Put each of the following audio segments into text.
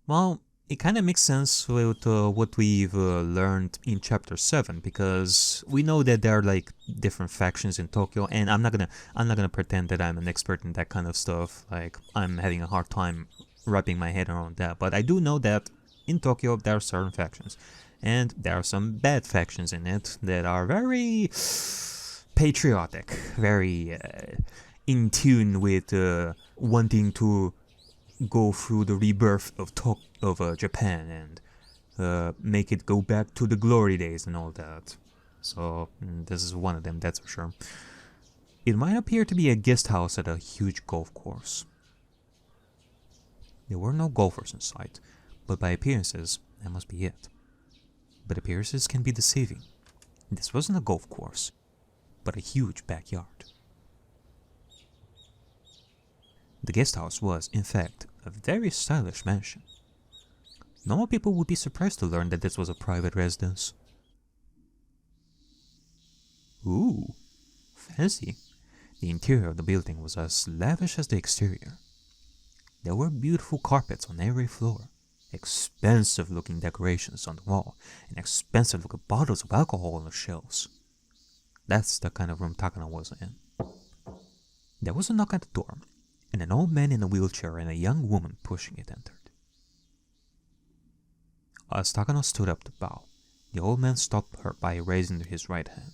Well, it kind of makes sense with what we've learned in chapter 7, because we know that there are like different factions in Tokyo, and I'm not gonna pretend that I'm an expert in that kind of stuff. Like, I'm having a hard time wrapping my head around that, but I do know that in Tokyo there are certain factions, and there are some bad factions in it that are very patriotic, very in tune with wanting to go through the rebirth of Japan and make it go back to the glory days and all that. So this is one of them, that's for sure. It might appear to be a guest house at a huge golf course. There were no golfers in sight, but by appearances, that must be it. But appearances can be deceiving. This wasn't a golf course, but a huge backyard. The guest house was, in fact, a very stylish mansion. Normal people would be surprised to learn that this was a private residence. Ooh, fancy. The interior of the building was as lavish as the exterior. There were beautiful carpets on every floor, expensive looking decorations on the wall, and expensive looking bottles of alcohol on the shelves. That's the kind of room Takano was in. There was a knock at the door, and an old man in a wheelchair and a young woman pushing it entered. As Takano stood up to bow, the old man stopped her by raising his right hand.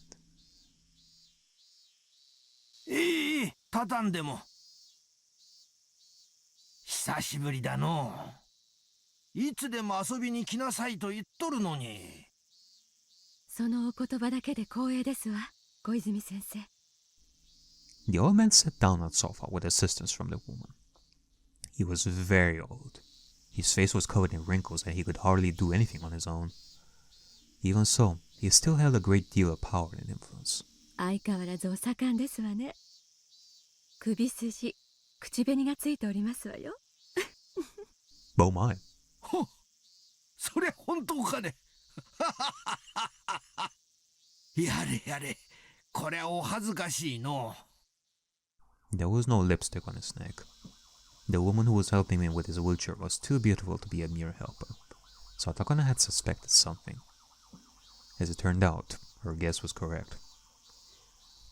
畳んでも。久しぶりだのう。いつでも遊びに来なさいと言っとるのに。そのお言葉だけで光栄ですわ、小泉先生。The old man sat down on the sofa with assistance from the woman. He was very old. His face was covered in wrinkles and he could hardly do anything on his own. Even so, he still held a great deal of power and influence. 相変わらずお盛んですわね。首筋、口紅がついておりますわよ。Oh my. ほっ、それ本当かね。やれやれ、これはお恥ずかしいの。There was no lipstick on his neck. The woman who was helping him with his wheelchair was too beautiful to be a mere helper, so Takano had suspected something. As it turned out, her guess was correct.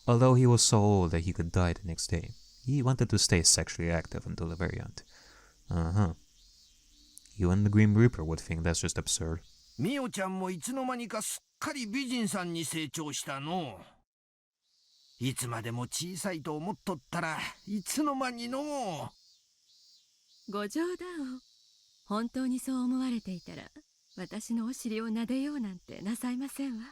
Although he was so old that he could die the next day, he wanted to stay sexually active until the very end. Even the Grim Reaper would think that's just absurd. みおちゃんもいつの間にかすっかり美人さんに成長したの。いつまでも小さいと思っとったらいつの間にの。ご冗談を。本当にそう思われていたら、私のお尻を撫でようなんてなさいませんわ。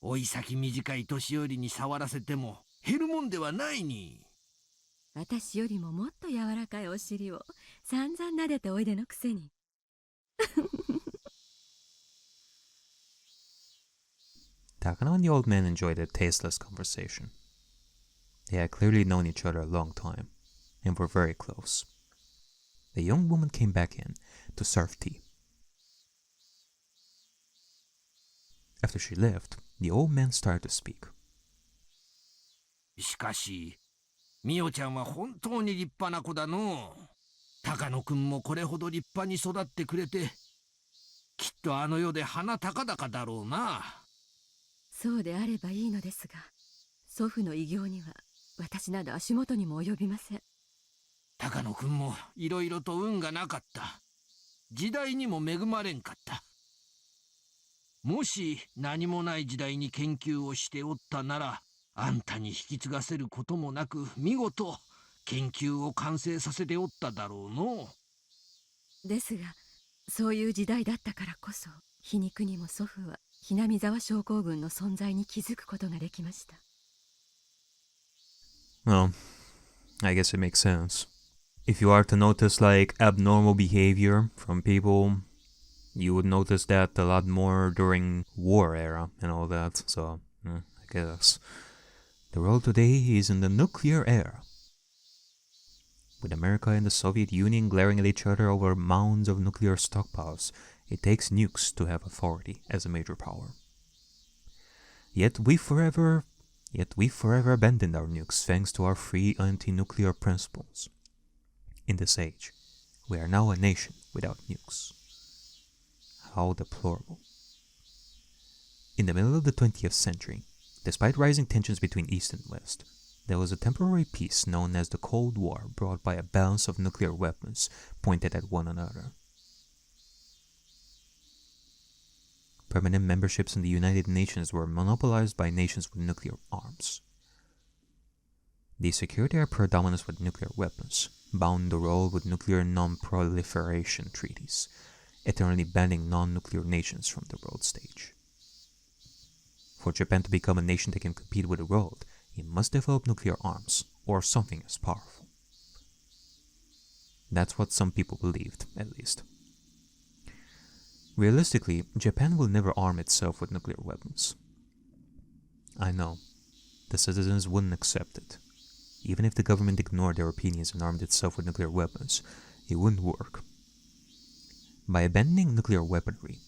おい先短い年寄りに触らせても減るもんではないに。私よりももっと柔らかいお尻を散々撫でておいでのくせに。Takano and the old man enjoyed a tasteless conversation. They had clearly known each other a long time, and were very close. The young woman came back in to serve tea. After she left, the old man started to speak. しかし、みおちゃんは本当に立派な子だの。高野くんもこれほど立派に育ってくれて、きっとあの世で鼻高々だろうな。そうであればいいのですが、祖父の偉業には私など足元にも及びません。高野くんもいろいろと運がなかった。時代にも恵まれんかった。もし何もない時代に研究をしておったなら、あんたに引き継がせることもなく、見事研究を完成させておっただろうの。ですが、そういう時代だったからこそ、皮肉にも祖父はHinamizawa症候群の存在に気づくことができました。Well, I guess it makes sense. If you are to notice like abnormal behavior from people, you would notice that a lot more during war era and all that, so I guess. The world today is in the nuclear era. With America and the Soviet Union glaring at each other over mounds of nuclear stockpiles, it takes nukes to have authority as a major power. Yet we forever abandoned our nukes thanks to our free anti-nuclear principles. In this age, we are now a nation without nukes. How deplorable. In the middle of the 20th century, despite rising tensions between East and West, there was a temporary peace known as the Cold War brought by a balance of nuclear weapons pointed at one another. Permanent memberships in the United Nations were monopolized by nations with nuclear arms. They secured their predominance with nuclear weapons, bound the world with nuclear non-proliferation treaties, eternally banning non-nuclear nations from the world stage. For Japan to become a nation that can compete with the world, it must develop nuclear arms, or something as powerful. That's what some people believed, at least. Realistically, Japan will never arm itself with nuclear weapons. I know, the citizens wouldn't accept it. Even if the government ignored their opinions and armed itself with nuclear weapons, it wouldn't work. By abandoning nuclear weaponry,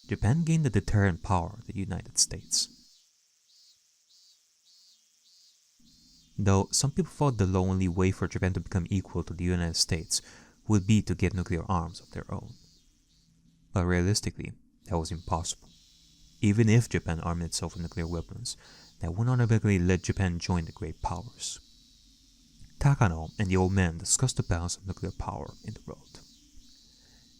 Japan gained the deterrent power of the United States. Though some people thought the only way for Japan to become equal to the United States would be to get nuclear arms of their own. But realistically, that was impossible. Even if Japan armed itself with nuclear weapons, that would automatically let Japan join the great powers. Takano and the old man discussed the balance of nuclear power in the world.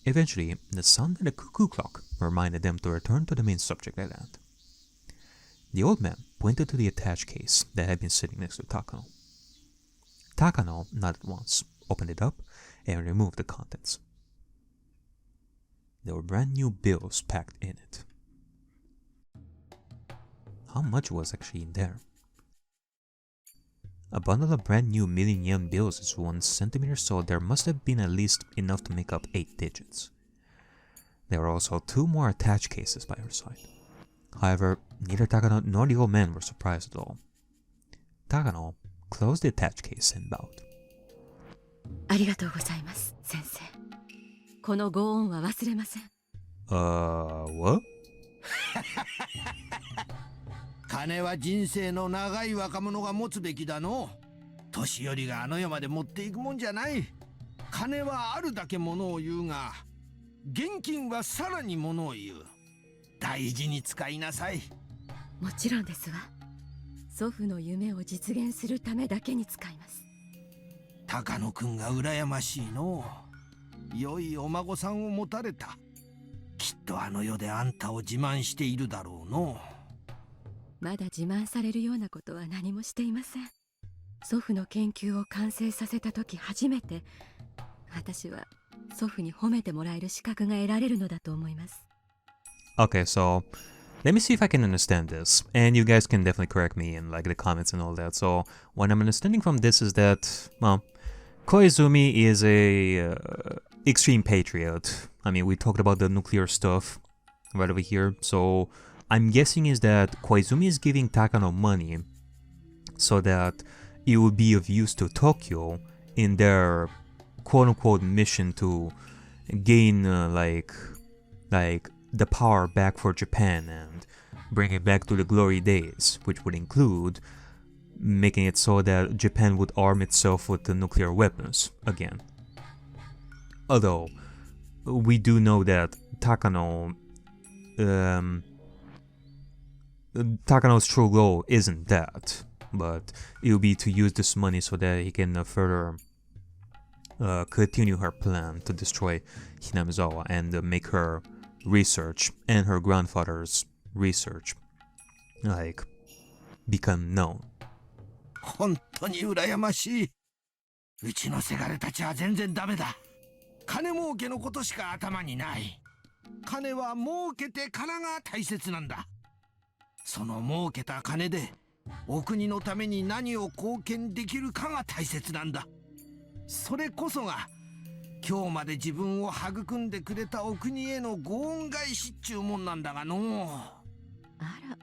Eventually, the sound of the cuckoo clock reminded them to return to the main subject at hand. The old man pointed to the attached case that had been sitting next to Takano. Takano nodded once, opened it up, and removed the contents. There were brand new bills packed in it. How much was actually in there? A bundle of brand new million-yen bills is 1 centimeter, so there must have been at least enough to make up 8 digits. There were also 2 more attached cases by her side. However, neither Takano nor the old man were surprised at all. Takano closed the attached case and bowed. ありがとうございます、先生。このご恩は忘れません。What? 金は人生の長い若者が持つべきだの。年寄りがあの世まで持っていくもんじゃない。金はあるだけものを言うが、現金はさらにものを言う。大事に使いなさい。もちろんですわ。祖父の夢を実現するためだけに使います。高野くんが羨ましいの。良いお孫さんを持たれた。きっとあの世であんたを自慢しているだろうの。まだ自慢されるようなことは何もしていません。祖父の研究を完成させた時初めて、私は祖父に褒めてもらえる資格が得られるのだと思います。Okay, so let me see if I can understand this, and you guys can definitely correct me in like the comments and all that. So what I'm understanding from this is that, well, Koizumi is a extreme patriot. I mean, we talked about the nuclear stuff right over here, so I'm guessing is that Koizumi is giving Takano money so that it would be of use to Tokyo in their quote-unquote mission to gain like the power back for Japan and bring it back to the glory days, which would include making it so that Japan would arm itself with the nuclear weapons again. Although we do know that Takano's true goal isn't that, but it will be to use this money so that he can further continue her plan to destroy Hinamizawa and make her research and her grandfather's research like become known. 本当に羨ましい。うちのせがれたちは全然ダメだ。金儲けのことしか頭にない。金は儲けてからが大切なんだ。その儲けた金でお国のために何を貢献できるかが大切なんだ。それこそが今日まで自分を育んでくれたお国へのご恩返しっちゅうもんなんだがの。あら、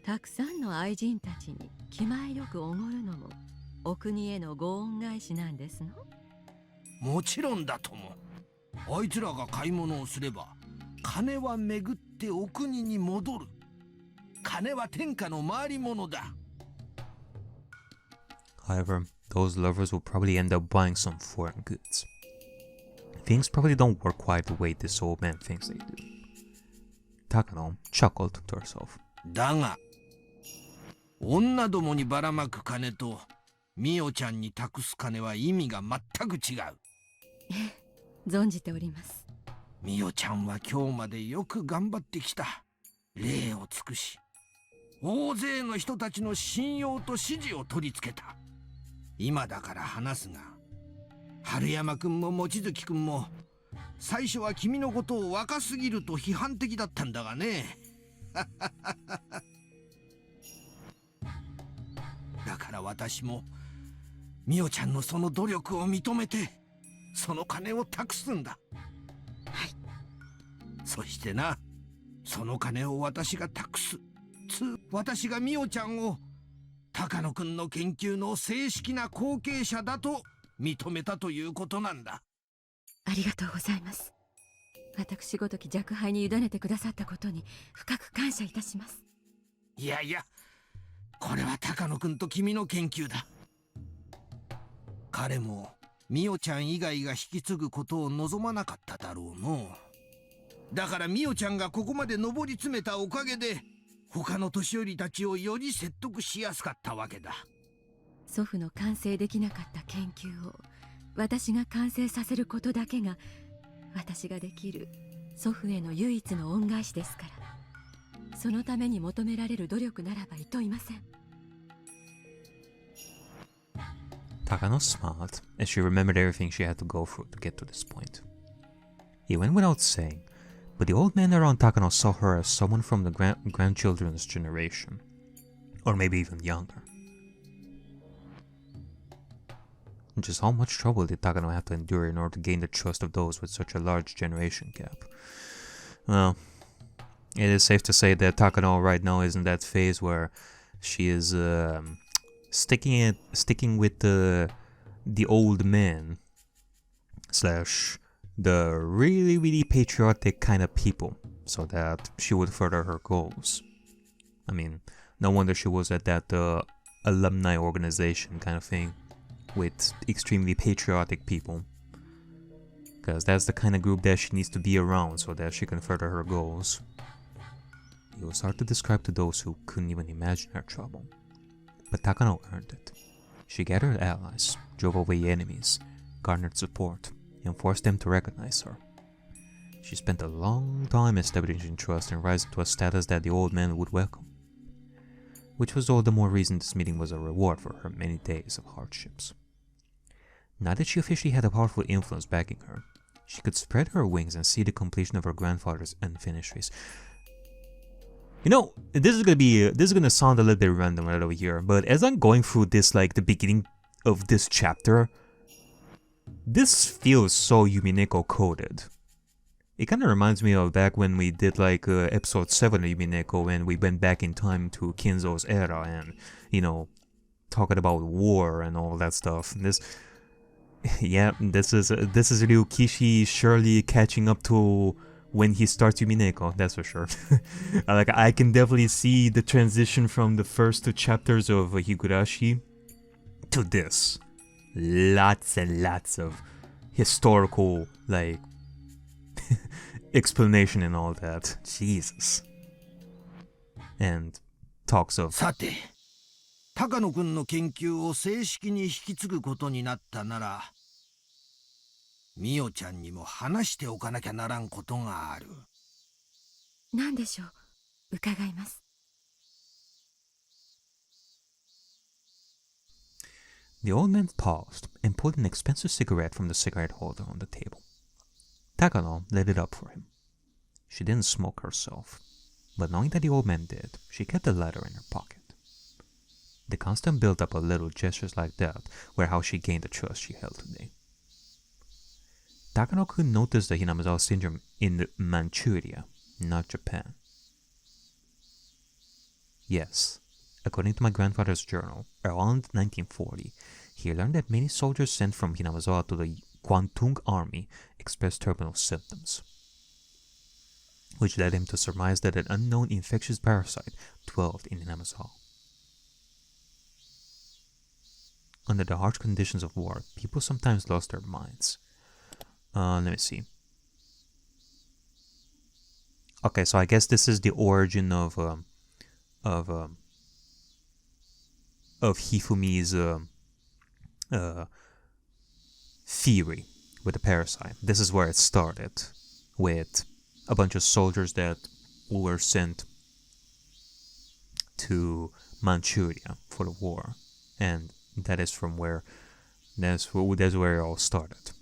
たくさんの愛人たちに気前よくおごるのもお国へのご恩返しなんですの？もちろんだとも。あいつらが買い物をすれば金は巡ってお国に戻る。金は天下の回り物だ。However, those lovers will probably end up buying some foreign goods. Things probably don't work quite the way this old man thinks they do. Takano chuckled to herself. だが、女どもにばらまく金とミオちゃんに託す金は意味が全く違う。存じております。ミオちゃんは今日までよく頑張ってきた。礼を尽くし、大勢の人たちの信用と支持を取り付けた。今だから話すが、春山くんも望月くんも最初は君のことを若すぎると批判的だったんだがね。だから私もミオちゃんのその努力を認めてその金を託すんだ。はい。そしてな、その金を私が託す。私がミオちゃんを高野くんの研究の正式な後継者だと認めたということなんだ。ありがとうございます。私ごとき若輩に委ねてくださったことに深く感謝いたします。いやいや、これは高野くんと君の研究だ。彼もミオちゃん以外が引き継ぐことを望まなかっただろうの。だからミオちゃんがここまで上り詰めたおかげで他の年寄りたちをより説得しやすかったわけだ。祖父の完成できなかった研究を私が完成させることだけが私ができる祖父への唯一の恩返しですから、そのために求められる努力ならばいといません。Takano smiled as she remembered everything she had to go through to get to this point. It went without saying, but the old man around Takano saw her as someone from the grandchildren's generation, or maybe even younger. Just how much trouble did Takano have to endure in order to gain the trust of those with such a large generation gap? Well, it is safe to say that Takano right now is in that phase where she is sticking with the old man slash the really patriotic kind of people, so that she would further her goals. I mean, no wonder she was at that alumni organization kind of thing with extremely patriotic people, because that's the kind of group that she needs to be around so that she can further her goals. It was hard to describe to those who couldn't even imagine her trouble, but Takano earned it. She gathered allies, drove away enemies, garnered support, and forced them to recognize her. She spent a long time establishing trust and rising to a status that the old man would welcome, which was all the more reason this meeting was a reward for her many days of hardships. Now that she officially had a powerful influence backing her, she could spread her wings and see the completion of her grandfather's unfinished race. You know, this is gonna sound a little bit random right over here, but as I'm going through this, like the beginning of this chapter, this feels so Yumineko coded. It kind of reminds me of back when we did like episode 7 of Yumineko, when we went back in time to Kinzo's era and, you know, talking about war and all that stuff. This is Ryukishi surely catching up to when he starts Yumineko, that's for sure. Like, I can definitely see the transition from the first 2 chapters of Higurashi to this. Lots and lots of historical, like, explanation and all that. Jesus. And talks of... さて、高野くんの研究を正式に引き継ぐことになったなら、ミオちゃんにも話しておかなきゃならんことがある。何でしょう、伺います。The old man paused and pulled an expensive cigarette from the cigarette holder on the table. Takano lit it up for him. She didn't smoke herself, but knowing that the old man did, she kept the lighter in her pocket. The constant build-up of little gestures like that were how she gained the trust she held today. Takano could notice the Hinamizawa syndrome in Manchuria, not Japan. Yes, according to my grandfather's journal, around 1940, he learned that many soldiers sent from Hinamizawa to the Kwantung army expressed terminal symptoms, which led him to surmise that an unknown infectious parasite dwelled in Hinamizawa. Under the harsh conditions of war, people sometimes lost their minds. Let me see. Okay, so I guess this is the origin of Hifumi's theory with the parasite. This is where it started, with a bunch of soldiers that were sent to Manchuria for the war, and that's where it all started.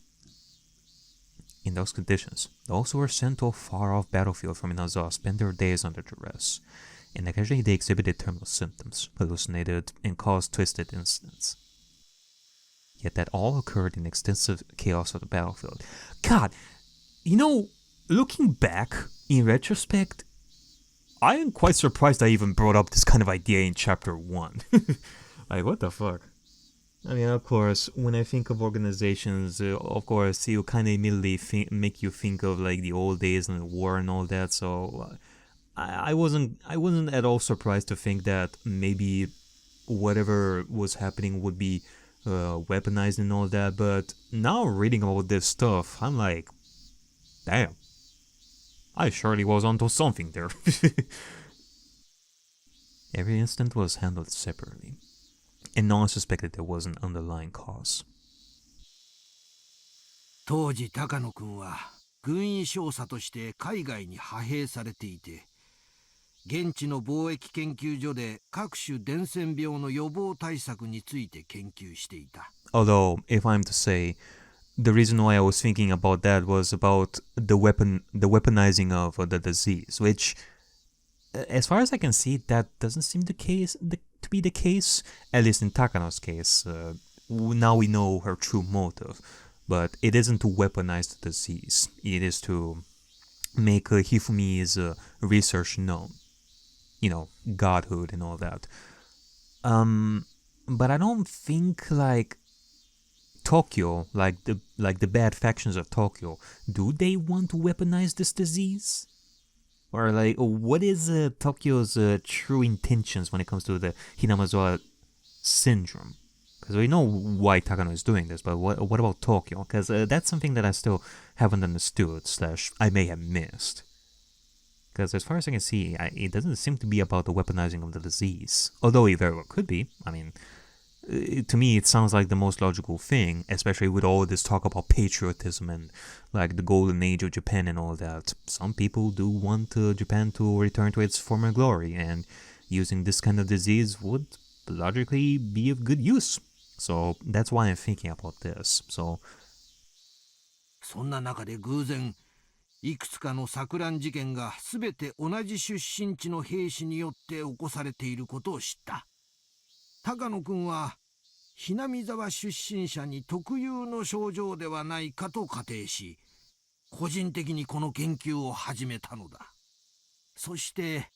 In those conditions, those who were sent to a far-off battlefield from Hinamizawa spent their days under duress, and occasionally they exhibited terminal symptoms, hallucinated, and caused twisted incidents. Yet that all occurred in extensive chaos of the battlefield. God, looking back, in retrospect, I am quite surprised I even brought up this kind of idea in chapter 1. Like, what the fuck? I mean, of course, when I think of organizations, of course, you kind of immediately make you think of like the old days and the war and all that. So I wasn't at all surprised to think that maybe whatever was happening would be weaponized and all that. But now reading about this stuff, I'm like, damn, I surely was onto something there. Every incident was handled separately, and no one suspected there was an underlying cause. 当時高野君は軍医少佐として海外に派兵されていて、現地の貿易研究所で各種伝染病の予防対策について研究していた。Although, if I'm to say, the reason why I was thinking about that was about the weaponizing of the disease, which, as far as I can see, that doesn't seem to be the case, at least in Takano's case. Now we know her true motive, but it isn't to weaponize the disease. It is to make Hifumi's research known. Godhood and all that. But I don't think Tokyo, like the bad factions of Tokyo, do they want to weaponize this disease? Or what is Tokyo's true intentions when it comes to the Hinamizawa syndrome? Because we know why Takano is doing this, but what about Tokyo? Because that's something that I still haven't understood, / I may have missed. Because as far as I can see, it doesn't seem to be about the weaponizing of the disease. Although it very well could be. I mean, to me it sounds like the most logical thing, especially with all this talk about patriotism and the golden age of Japan and all that. Some people do want Japan to return to its former glory, and using this kind of disease would logically be of good use. So that's why I'm thinking about this. So そんな中で偶然いくつかの錯乱事件がすべて同じ出身地の兵士によって起こされていることを知った。高野君はHinamizawa出身者に特有の症状ではないかと仮定し、個人的にこの研究を始めたのだ。そして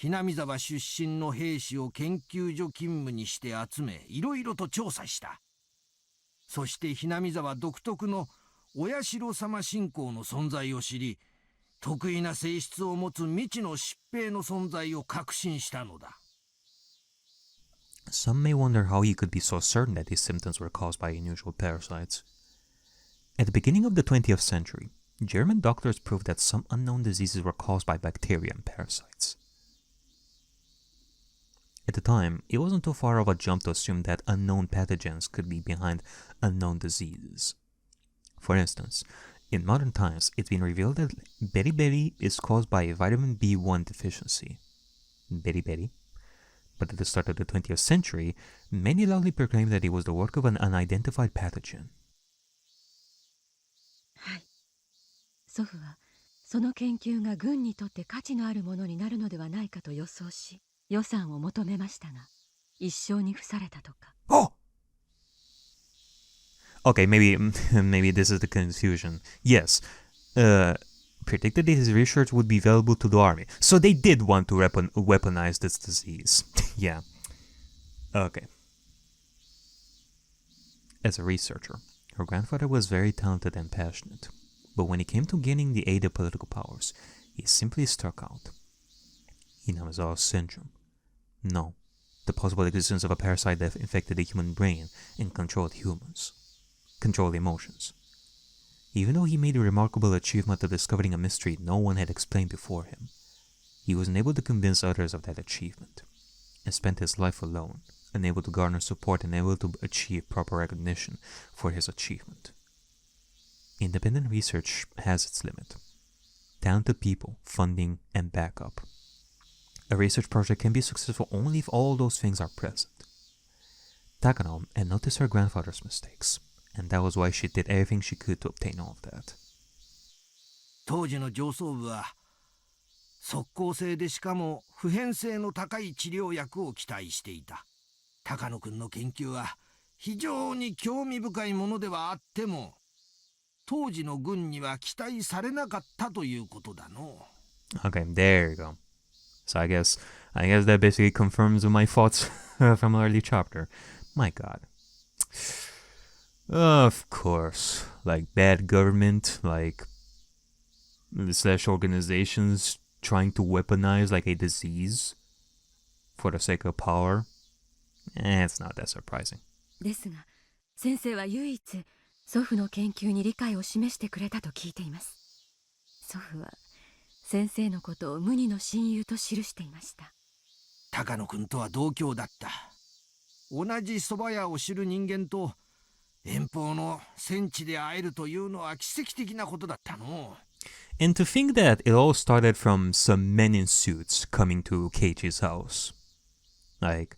Hinamizawa出身の兵士を研究所勤務にして集め、いろいろと調査した。そしてHinamizawa独特のお社様信仰の存在を知り、特異な性質を持つ未知の疾病の存在を確信したのだ。some may wonder how he could be so certain that these symptoms were caused by unusual parasites. At the beginning of the 20th century, German doctors proved that some unknown diseases were caused by bacteria and parasites. At the time, it wasn't too far of a jump to assume that unknown pathogens could be behind unknown diseases. For instance, in modern times, it's been revealed that beriberi is caused by a vitamin B1 deficiency. Beriberi. But at the start of the 20th century, many loudly proclaimed that it was the work of an unidentified pathogen. はい。祖父はその研究が軍にとって価値のあるものになるのではないかと予想し、予算を求めましたが、一生に付されたとか。Oh! Okay, maybe this is the confusion. Yes, predicted that his research would be valuable to the army. So they did want to weaponize this disease. Yeah. Okay. As a researcher, her grandfather was very talented and passionate. But when it came to gaining the aid of political powers, he simply struck out. Hinamizawa syndrome. No, the possible existence of a parasite that infected the human brain and controlled emotions. Even though he made the remarkable achievement of discovering a mystery no one had explained before him, he was unable to convince others of that achievement, and spent his life alone, unable to garner support and unable to achieve proper recognition for his achievement. Independent research has its limit. Talented people, funding, and backup. A research project can be successful only if all those things are present. Takano had noticed her grandfather's mistakes, and that was why she did everything she could to obtain all of that. 当時の上層部は即効性でしかも普遍性の高い治療薬を期待していた。高野君の研究は非常に興味深いものではあっても、当時の軍には期待されなかったということだの。Okay, there you go. So I guess that basically confirms my thoughts from an early chapter. My God. Of course, like bad government, like slash organizations trying to weaponize like a disease for the sake of power. It's not that surprising. ですが、先生は唯一祖父の研究に理解を示してくれたと聞いています。祖父は先生のことを無二の親友と記していました。高野君とは同郷だった。同じ蕎麦屋を知る人間と遠方の戦地で会えるというのは奇跡的なことだったの。And to think that it all started from some men in suits coming to Keiichi's house. Like,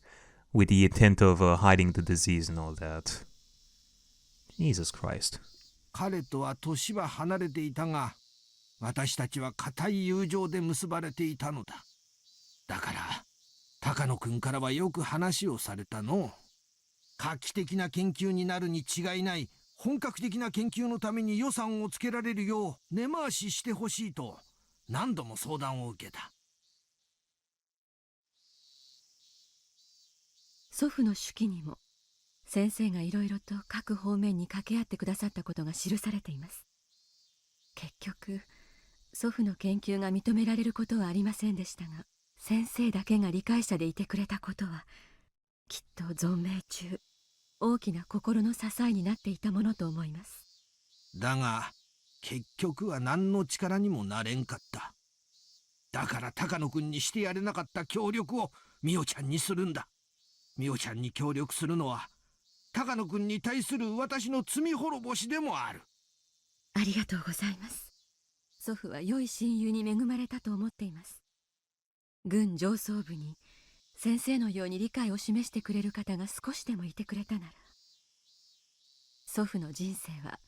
with the intent of hiding the disease and all that. Jesus Christ. 彼とは年は離れていたが、私たちは固い友情で結ばれていたのだ。だから、高野君からはよく話をされたの。画期的な研究になるに違いない。本格的な研究のために予算をつけられるよう根回ししてほしいと何度も相談を受けた。祖父の手記にも先生がいろいろと各方面に掛け合ってくださったことが記されています。結局祖父の研究が認められることはありませんでしたが、先生だけが理解者でいてくれたことはきっと存命中大きな心の支えになっていたものと思います。だが結局は何の力にもなれんかった。だから高野君にしてやれなかった協力をみおちゃんにするんだ。みおちゃんに協力するのは高野君に対する私の罪滅ぼしでもある。ありがとうございます。祖父は良い親友に恵まれたと思っています。軍上層部に先生のように理解を示してくれる方が少しでもいてくれたなら、祖父の人生は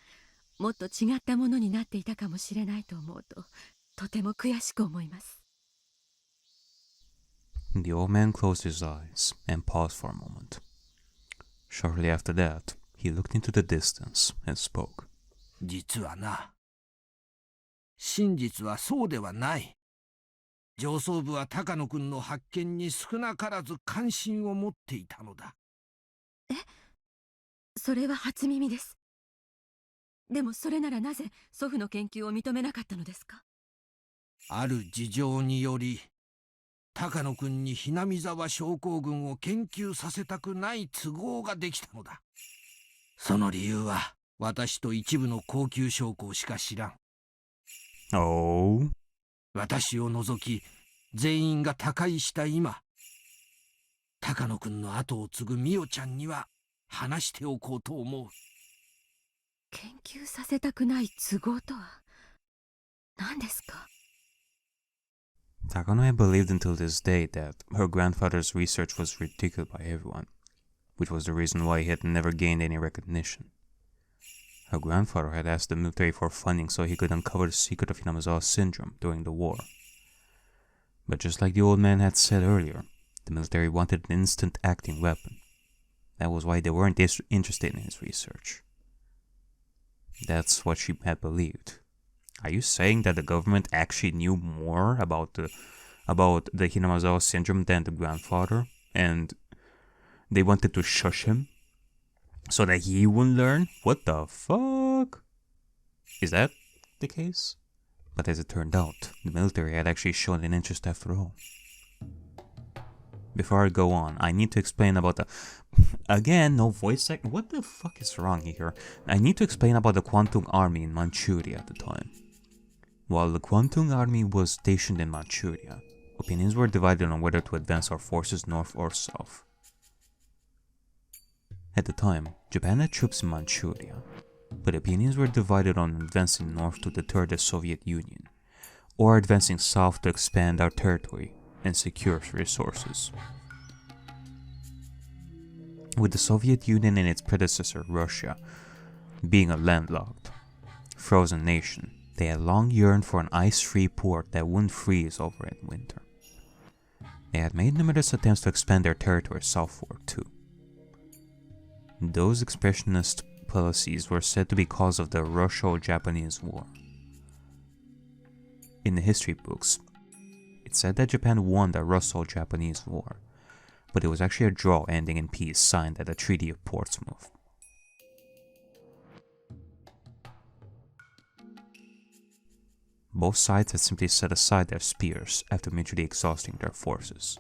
もっと違ったものになっていたかもしれないと思うと、とても悔しく思います。The old man closed his eyes and paused for a moment. Shortly after that, he looked into the distance and spoke. 実はな、真実はそうではない。上層部は高野君の発見に少なからず関心を持っていたのだ。え、それは初耳です。でもそれならなぜ祖父の研究を認めなかったのですか？ある事情により高野君にhinamizawa症候群を研究させたくない都合ができたのだ。その理由は私と一部の高級将校しか知らん。Oh? 私を除き全員が他界した今、高野君の後を継ぐみおちゃんには話しておこうと思う。研究させたくない都合とは何ですかTakano had believed until this day that her grandfather's research was ridiculed by everyone, which was the reason why he had never gained any recognition. Her grandfather had asked the military for funding so he could uncover the secret of Hinamizawa syndrome during the war. But just like the old man had said earlier, the military wanted an instant-acting weapon. That was why they weren't interested in his research. That's what she had believed. Are you saying that the government actually knew more about the Hinamizawa syndrome than the grandfather, and they wanted to shush him so that he wouldn't learn? What the fuck? Is that the case? But as it turned out, the military had actually shown an interest after all. before I go on, I need to explain about the... Again, no voice act. What the fuck is wrong here? I need to explain about the Kwantung Army in Manchuria at the time. While the Kwantung Army was stationed in Manchuria, opinions were divided on whether to advance our forces north or south. At the time, Japan had troops in Manchuria, but opinions were divided on advancing north to deter the Soviet Union, or advancing south to expand our territory and secure resources. With the Soviet Union and its predecessor, Russia, being a landlocked, frozen nation, they had long yearned for an ice-free port that wouldn't freeze over in winter. They had made numerous attempts to expand their territory southward too. Those expressionist policies were said to be cause of the Russo-Japanese War. In the history books, it said that Japan won the Russo-Japanese War, but it was actually a draw ending in peace signed at the Treaty of Portsmouth. Both sides had simply set aside their spears after mutually exhausting their forces.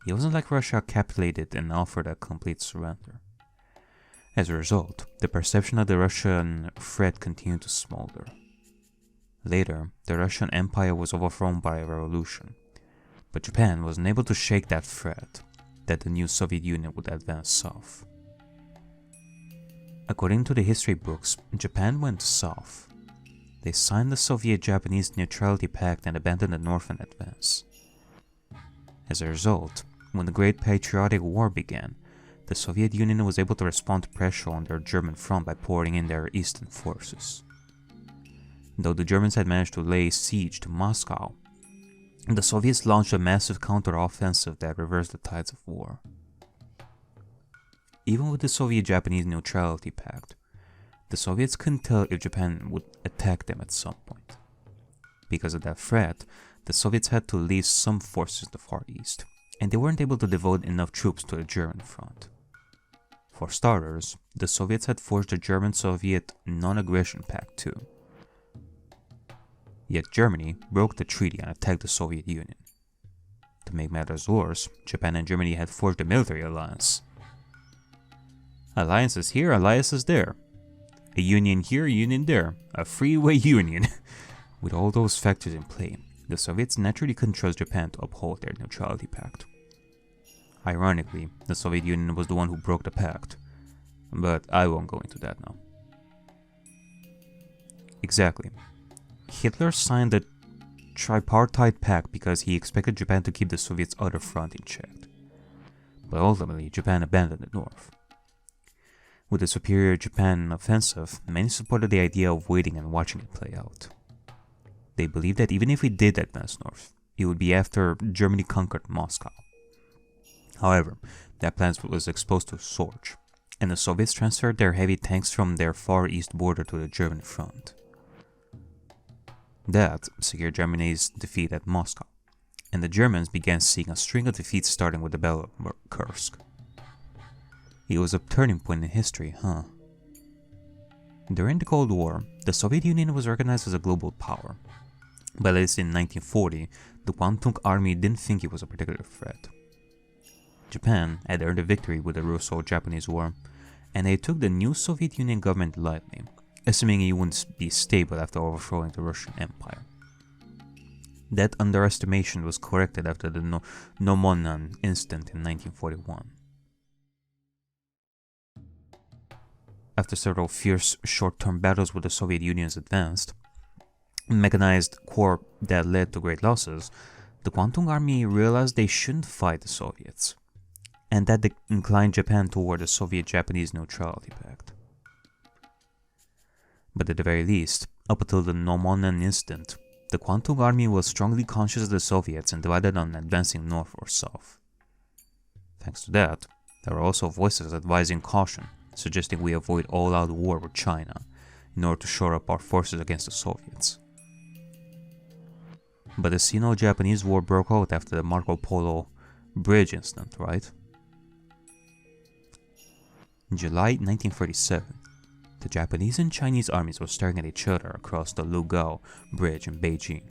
It wasn't like Russia capitulated and offered a complete surrender. As a result, the perception of the Russian threat continued to smolder. Later, the Russian Empire was overthrown by a revolution, but Japan was unable to shake that threat that the new Soviet Union would advance south. According to the history books, Japan went south. They signed the Soviet-Japanese Neutrality Pact and abandoned the northern advance. As a result, when the Great Patriotic War began, the Soviet Union was able to respond to pressure on their German front by pouring in their eastern forces. Though the Germans had managed to lay siege to Moscow, the Soviets launched a massive counter-offensive that reversed the tides of war. Even with the Soviet-Japanese Neutrality Pact, the Soviets couldn't tell if Japan would attack them at some point. Because of that threat, the Soviets had to leave some forces in the Far East, and they weren't able to devote enough troops to the German front. For starters, the Soviets had forged the German-Soviet Non-Aggression Pact too. Yet Germany broke the treaty and attacked the Soviet Union. To make matters worse, Japan and Germany had forged a military alliance. Alliances here, alliances there. A union here, a union there. A freeway union. With all those factors in play, the Soviets naturally couldn't trust Japan to uphold their neutrality pact. Ironically, the Soviet Union was the one who broke the pact, but I won't go into that now. Exactly. Hitler signed the Tripartite Pact because he expected Japan to keep the Soviets' other front in check. But ultimately, Japan abandoned the north. With the superior Japan offensive, many supported the idea of waiting and watching it play out. They believed that even if we did advance north, it would be after Germany conquered Moscow. However, that plan was exposed to Sorge, and the Soviets transferred their heavy tanks from their far east border to the German front. That secured Germany's defeat at Moscow, and the Germans began seeing a string of defeats starting with the Battle of Kursk. It was a turning point in history, huh? During the Cold War, the Soviet Union was organized as a global power, but at least in 1940, the Kwantung Army didn't think it was a particular threat. Japan had earned a victory with the Russo-Japanese War, and they took the new Soviet Union government lightly, assuming it wouldn't be stable after overthrowing the Russian Empire. That underestimation was corrected after the Nomonnan incident in 1941. After several fierce short-term battles with the Soviet Union's advanced, mechanized corps that led to great losses, the Kwantung Army realized they shouldn't fight the Soviets, and that inclined Japan toward the Soviet-Japanese Neutrality Pact. But at the very least, up until the Nomonnan incident, the Kwantung Army was strongly conscious of the Soviets and divided on advancing north or south. Thanks to that, there were also voices advising caution, suggesting we avoid all-out war with China in order to shore up our forces against the Soviets. But the Sino-Japanese War broke out after the Marco Polo Bridge incident, right? In July 1937, the Japanese and Chinese armies were staring at each other across the Lugao Bridge in Beijing.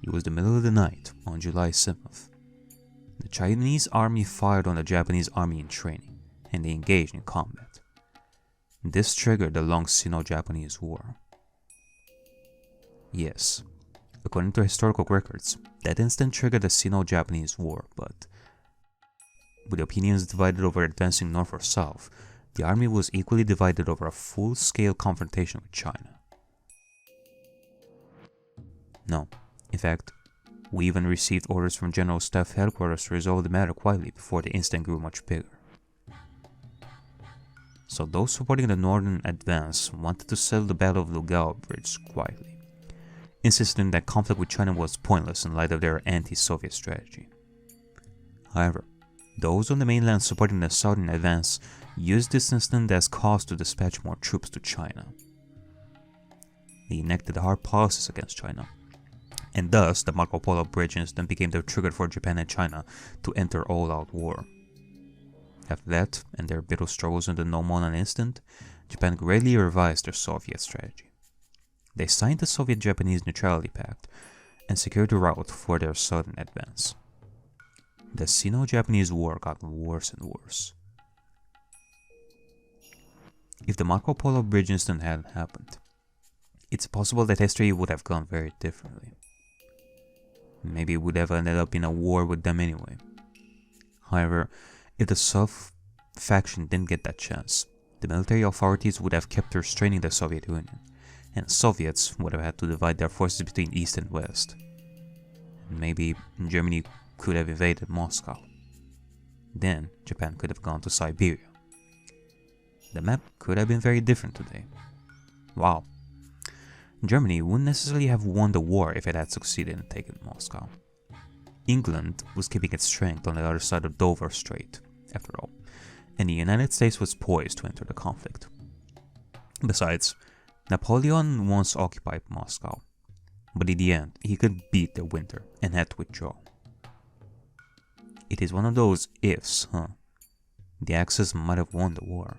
It was the middle of the night on July 7th, Chinese army fired on the Japanese army in training, and they engaged in combat. This triggered the long Sino-Japanese War. Yes, according to historical records, that incident triggered the Sino-Japanese War, but with the opinions divided over advancing north or south, the army was equally divided over a full-scale confrontation with China. No, in fact, we even received orders from General Staff Headquarters to resolve the matter quietly before the incident grew much bigger. So those supporting the northern advance wanted to settle the Battle of Lugao Bridge quietly, insisting that conflict with China was pointless in light of their anti-Soviet strategy. However, those on the mainland supporting the southern advance used this incident as cause to dispatch more troops to China. They enacted hard policies against China, and thus the Marco Polo Bridge incident became the trigger for Japan and China to enter all-out war. After that, and their bitter struggles in the Nomonan incident, Japan greatly revised their Soviet strategy. They signed the Soviet-Japanese Neutrality Pact and secured the route for their southern advance. The Sino-Japanese War got worse and worse. If the Marco Polo Bridge incident hadn't happened, it's possible that history would have gone very differently. Maybe it would have ended up in a war with them anyway. However, if the South faction didn't get that chance, the military authorities would have kept restraining the Soviet Union, and Soviets would have had to divide their forces between East and West. And maybe Germany could have invaded Moscow. Then Japan could have gone to Siberia. The map could have been very different today. Wow. Germany wouldn't necessarily have won the war if it had succeeded in taking Moscow. England was keeping its strength on the other side of Dover Strait, after all, and the United States was poised to enter the conflict. Besides, Napoleon once occupied Moscow, but in the end, he could beat the winter and had to withdraw. It is one of those ifs, huh? The Axis might have won the war.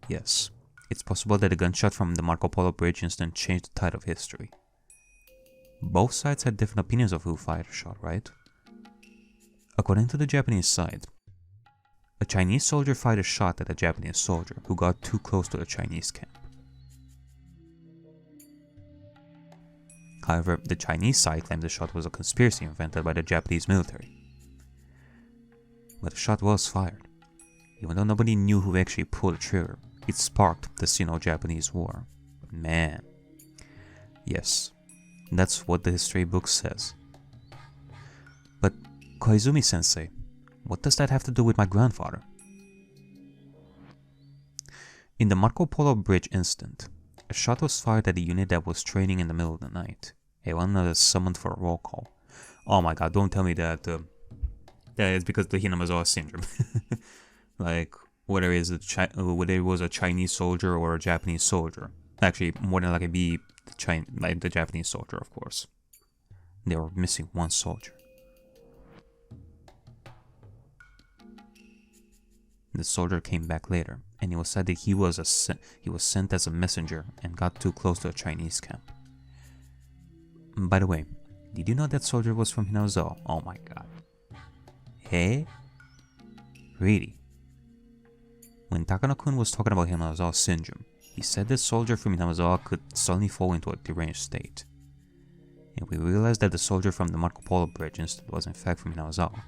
Yes, it's possible that a gunshot from the Marco Polo Bridge incident changed the tide of history. Both sides had different opinions of who fired the shot, right? According to the Japanese side, a Chinese soldier fired a shot at a Japanese soldier who got too close to the Chinese camp. However, the Chinese side claimed the shot was a conspiracy invented by the Japanese military. But the shot was fired. Even though nobody knew who actually pulled the trigger, it sparked the Sino-Japanese War. But man, yes, that's what the history book says. But Koizumi-sensei, what does that have to do with my grandfather? In the Marco Polo Bridge incident, a shot was fired at a unit that was training in the middle of the night. One was summoned for a roll call. Oh my god, don't tell me that that is because of the Hinamizawa syndrome. Like, whether it was a Chinese soldier or a Japanese soldier. Actually, more than likely be the Japanese soldier, of course. They were missing one soldier. The soldier came back later, and it was said that he was sent as a messenger and got too close to a Chinese camp. By the way, did you know that soldier was from Hinamizawa? Oh my god. Hey? Really? When Takano-kun was talking about Hinamizawa syndrome, he said that soldier from Hinamizawa could suddenly fall into a deranged state. And we realized that the soldier from the Marco Polo Bridge incident was in fact from Hinamizawa.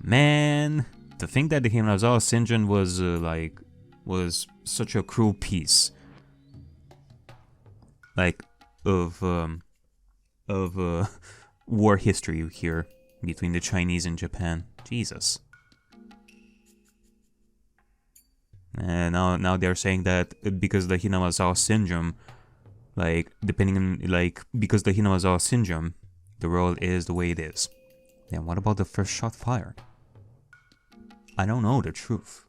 Man, to think that the Hinamizawa syndrome was such a cruel piece, of war history here between the Chinese and Japan. Jesus. And now they're saying that because the Hinamizawa syndrome, because the Hinamizawa syndrome, the world is the way it is. Then what about the first shot fired? I don't know the truth,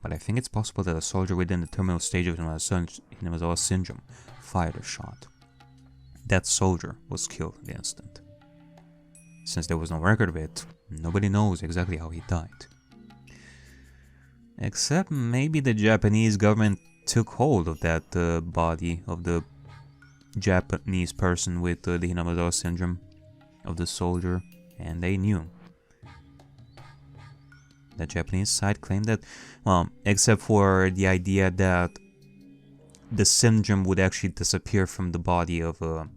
but I think it's possible that a soldier within the terminal stage of Hinamizawa syndrome fired a shot. That soldier was killed in the incident. Since there was no record of it, nobody knows exactly how he died. Except maybe the Japanese government took hold of that body of the Japanese person with the Hinamizawa syndrome, of the soldier, and they knew The Japanese side claimed that, well, except for the idea that the syndrome would actually disappear from the body of the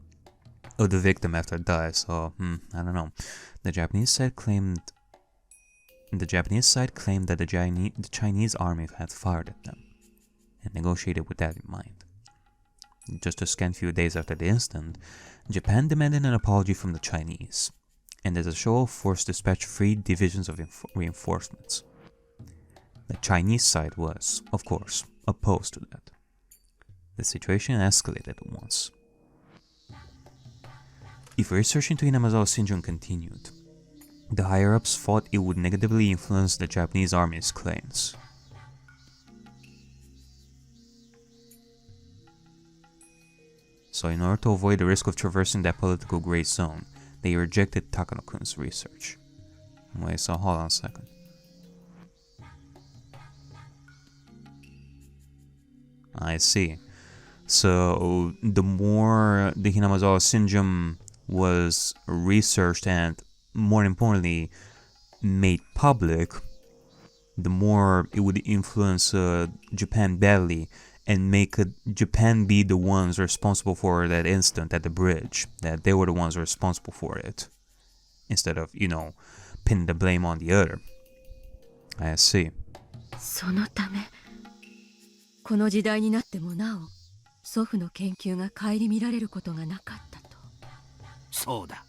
victim after it dies. So, I don't know. The Japanese side claimed that the Chinese army had fired at them and negotiated with that in mind. Just a scant few days after the incident, Japan demanded an apology from the Chinese, and as a show of force dispatched 3 divisions of reinforcements. The Chinese side was, of course, opposed to that. The situation escalated at once. If research into Hinamizawa syndrome continued, the higher-ups thought it would negatively influence the Japanese army's claims. So in order to avoid the risk of traversing that political gray zone, they rejected Takano-kun's research. Wait, so hold on a second. I see. So the more the Hinamizawa syndrome was researched and, more importantly, made public, the more it would influence Japan badly and make Japan be the ones responsible for that incident at the bridge, that they were the ones responsible for it, instead of, pinning the blame on the other. I see. そのためこの時代になってもなお祖父の研究が顧みられることがなかったと。そうだ。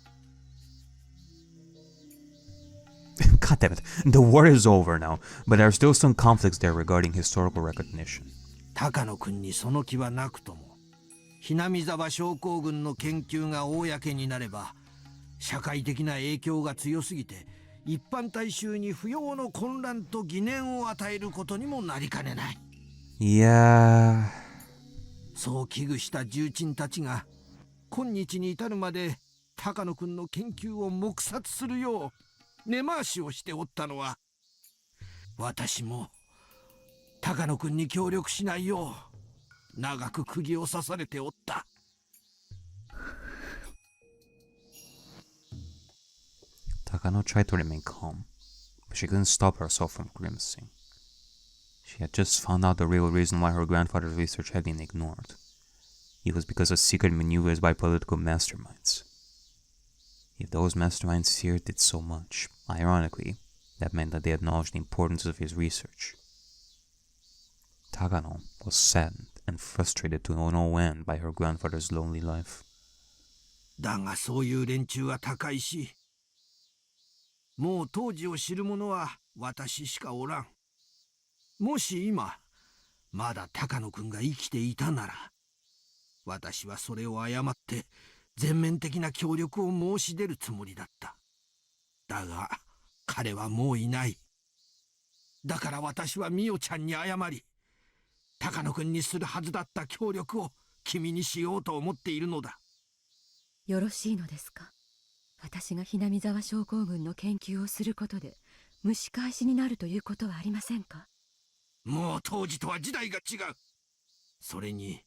God damn it. The war is over now, but there are still some conflicts there regarding historical recognition. 高野君にその気はなくとも、Hinamizawa症候群の研究が公になれば、社会的な影響が強すぎて、一般大衆に不要の混乱と疑念を与えることにもなりかねない。いやそう危惧した重鎮たちが、今日に至るまで高野君の研究を黙殺するよう根回しをしておったのは、私も高野君に協力しないよう長く釘を刺されておった。Takano tried to remain calm, but she couldn't stop herself from grimacing. She had just found out the real reason why her grandfather's research had been ignored. It was because of secret maneuvers by political masterminds. If those masterminds feared it so much, ironically, that meant that they acknowledged the importance of his research. Takano was saddened and frustrated to no end by her grandfather's lonely life. だがそういう連中は高いし、もう当時を知る者は私しかおらん。もし今まだ高野君が生きていたなら、私はそれを誤って全面的な協力を申し出るつもりだった。だが彼はもういない。だから私はミオちゃんに謝り、高野君にするはずだった協力を君にしようと思っているのだ。よろしいのですか。私がHinamizawa症候群の研究をすることで蒸し返しになるということはありませんか。もう当時とは時代が違う。それに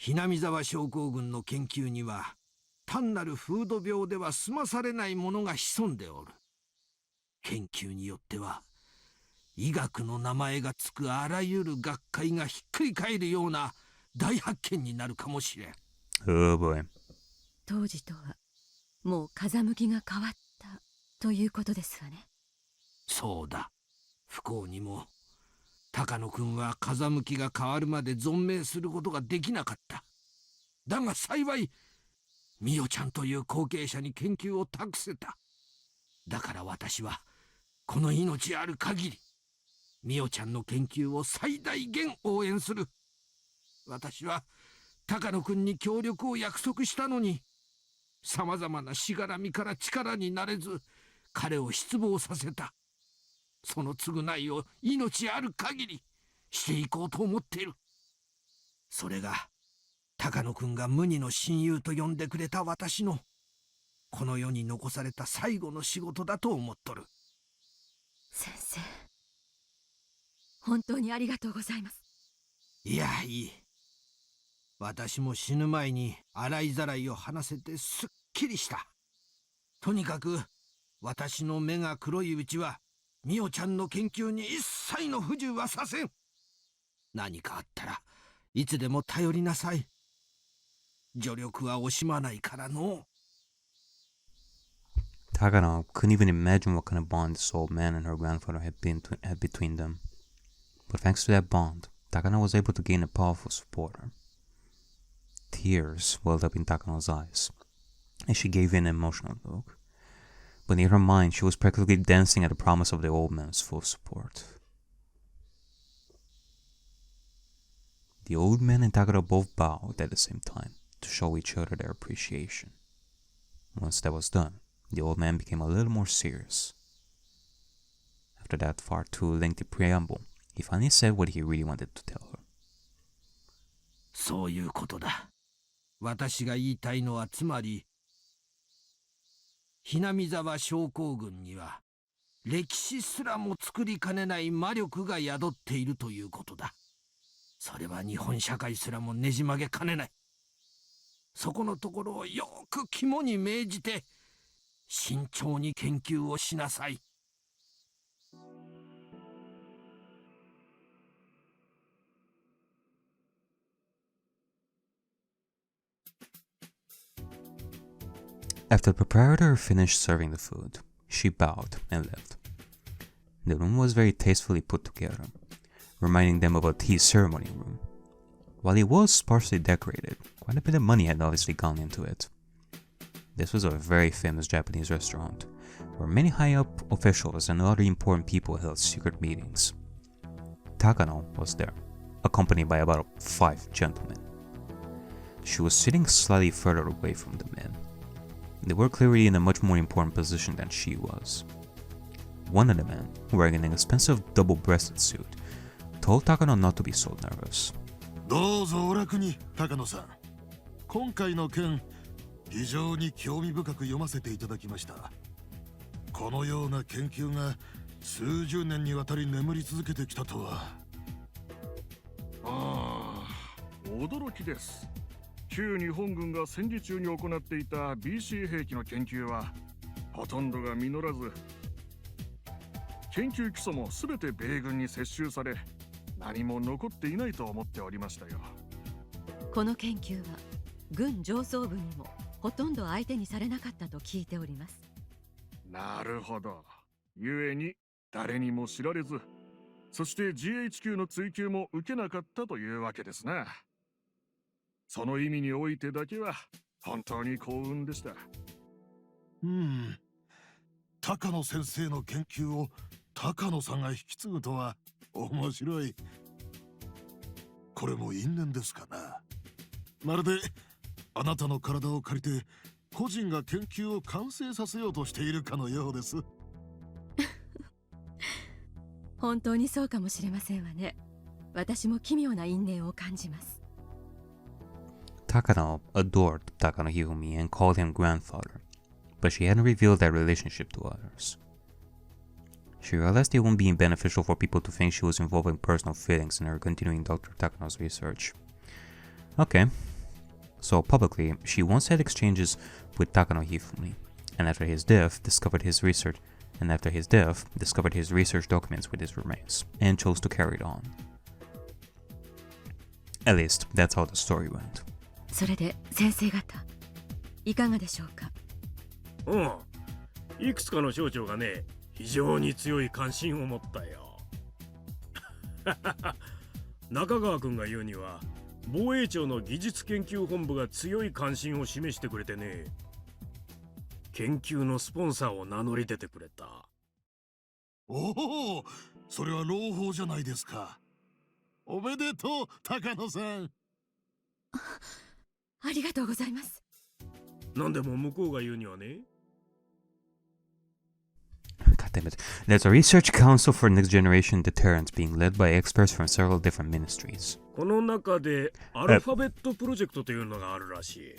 Hinamizawa症候群の研究には単なる風土病では済まされないものが潜んでおる。研究によっては医学の名前がつくあらゆる学会がひっくり返るような大発見になるかもしれん。Oh boy. 当時とはもう風向きが変わったということですわね。そうだ。不幸にも高野君は風向きが変わるまで存命することができなかった。だが幸いミオちゃんという後継者に研究を託せた。だから私はこの命ある限りミオちゃんの研究を最大限応援する。私は高野君に協力を約束したのに、さまざまなしがらみから力になれず彼を失望させた。その償いを命ある限りしていこうと思っている。それが高野君が無二の親友と呼んでくれた私のこの世に残された最後の仕事だと思っとる。先生、本当にありがとうございます。いや、いい。私も死ぬ前に洗いざらいを話せてすっきりした。とにかく私の目が黒いうちはミオちゃんの研究に一切の不自由はさせん。何かあったらいつでも頼りなさい。助力は惜しまないからの。Takano couldn't even imagine what kind of bond this old man and her grandfather had between them. But thanks to that bond, Takano was able to gain a powerful supporter. Tears welled up in Takano's eyes as she gave in an emotional look. But in her mind, she was practically dancing at the promise of the old man's full support. The old man and Takano both bowed at the same time to show each other their appreciation. Once that was done, the old man became a little more serious. After that far too lengthy preamble, he finally said what he really wanted to tell her. そういうことだ。私が言いたいのはつまり、Hinamizawa症候群には歴史すらも作りかねない魔力が宿っているということだ。それは日本社会すらもねじ曲げかねない。そこのところをよく肝に銘じて慎重に研究をしなさい。After the proprietor finished serving the food, she bowed and left. The room was very tastefully put together, reminding them of a tea ceremony room. While it was sparsely decorated, quite a bit of money had obviously gone into it. This was a very famous Japanese restaurant, where many high-up officials and other important people held secret meetings. Takano was there, accompanied by about 5 gentlemen. She was sitting slightly further away from the men. They were clearly in a much more important position than she was. One of the men, wearing an expensive double-breasted suit, told Takano not to be so nervous. どうぞお楽に、高野さん。今回の件、非常に興味深く読ませていただきました。このような研究が数十年にわたり眠り続けてきたとは。ああ、驚きです。旧日本軍が戦時中に行っていた BC 兵器の研究はほとんどが実らず、研究基礎もすべて米軍に接収され、何も残っていないと思っておりましたよ。この研究は軍上層部にもほとんど相手にされなかったと聞いております。なるほど。故に誰にも知られず、そして GHQ の追及も受けなかったというわけですな。その意味においてだけは本当に幸運でした。高野先生の研究を高野さんが引き継ぐとは面白い。これも因縁ですかな。まるであなたの体を借りて個人が研究を完成させようとしているかのようです。本当にそうかもしれませんわね。私も奇妙な因縁を感じます。Takano adored Takano Hifumi and called him grandfather, but she hadn't revealed that relationship to others. She realized it wouldn't be beneficial for people to think she was involving personal feelings in her continuing Dr. Takano's research. Okay, so publicly, she once had exchanges with Takano Hifumi, and after his death, discovered his research documents with his remains, and chose to carry it on. At least, that's how the story went. それで先生方いかがでしょうか。いくつかの省庁がね、非常に強い関心を持ったよ。中川君が言うには、防衛庁の技術研究本部が強い関心を示してくれてね、研究のスポンサーを名乗り出てくれた。おお、それは朗報じゃないですか。おめでとう、高野さん。ありがとうございます。なんでも向こうが言うにはね。God damn it. There's a research council for next generation deterrence being led by experts from several different ministries. この中でアルファベットプロジェクトというのがあるらしい。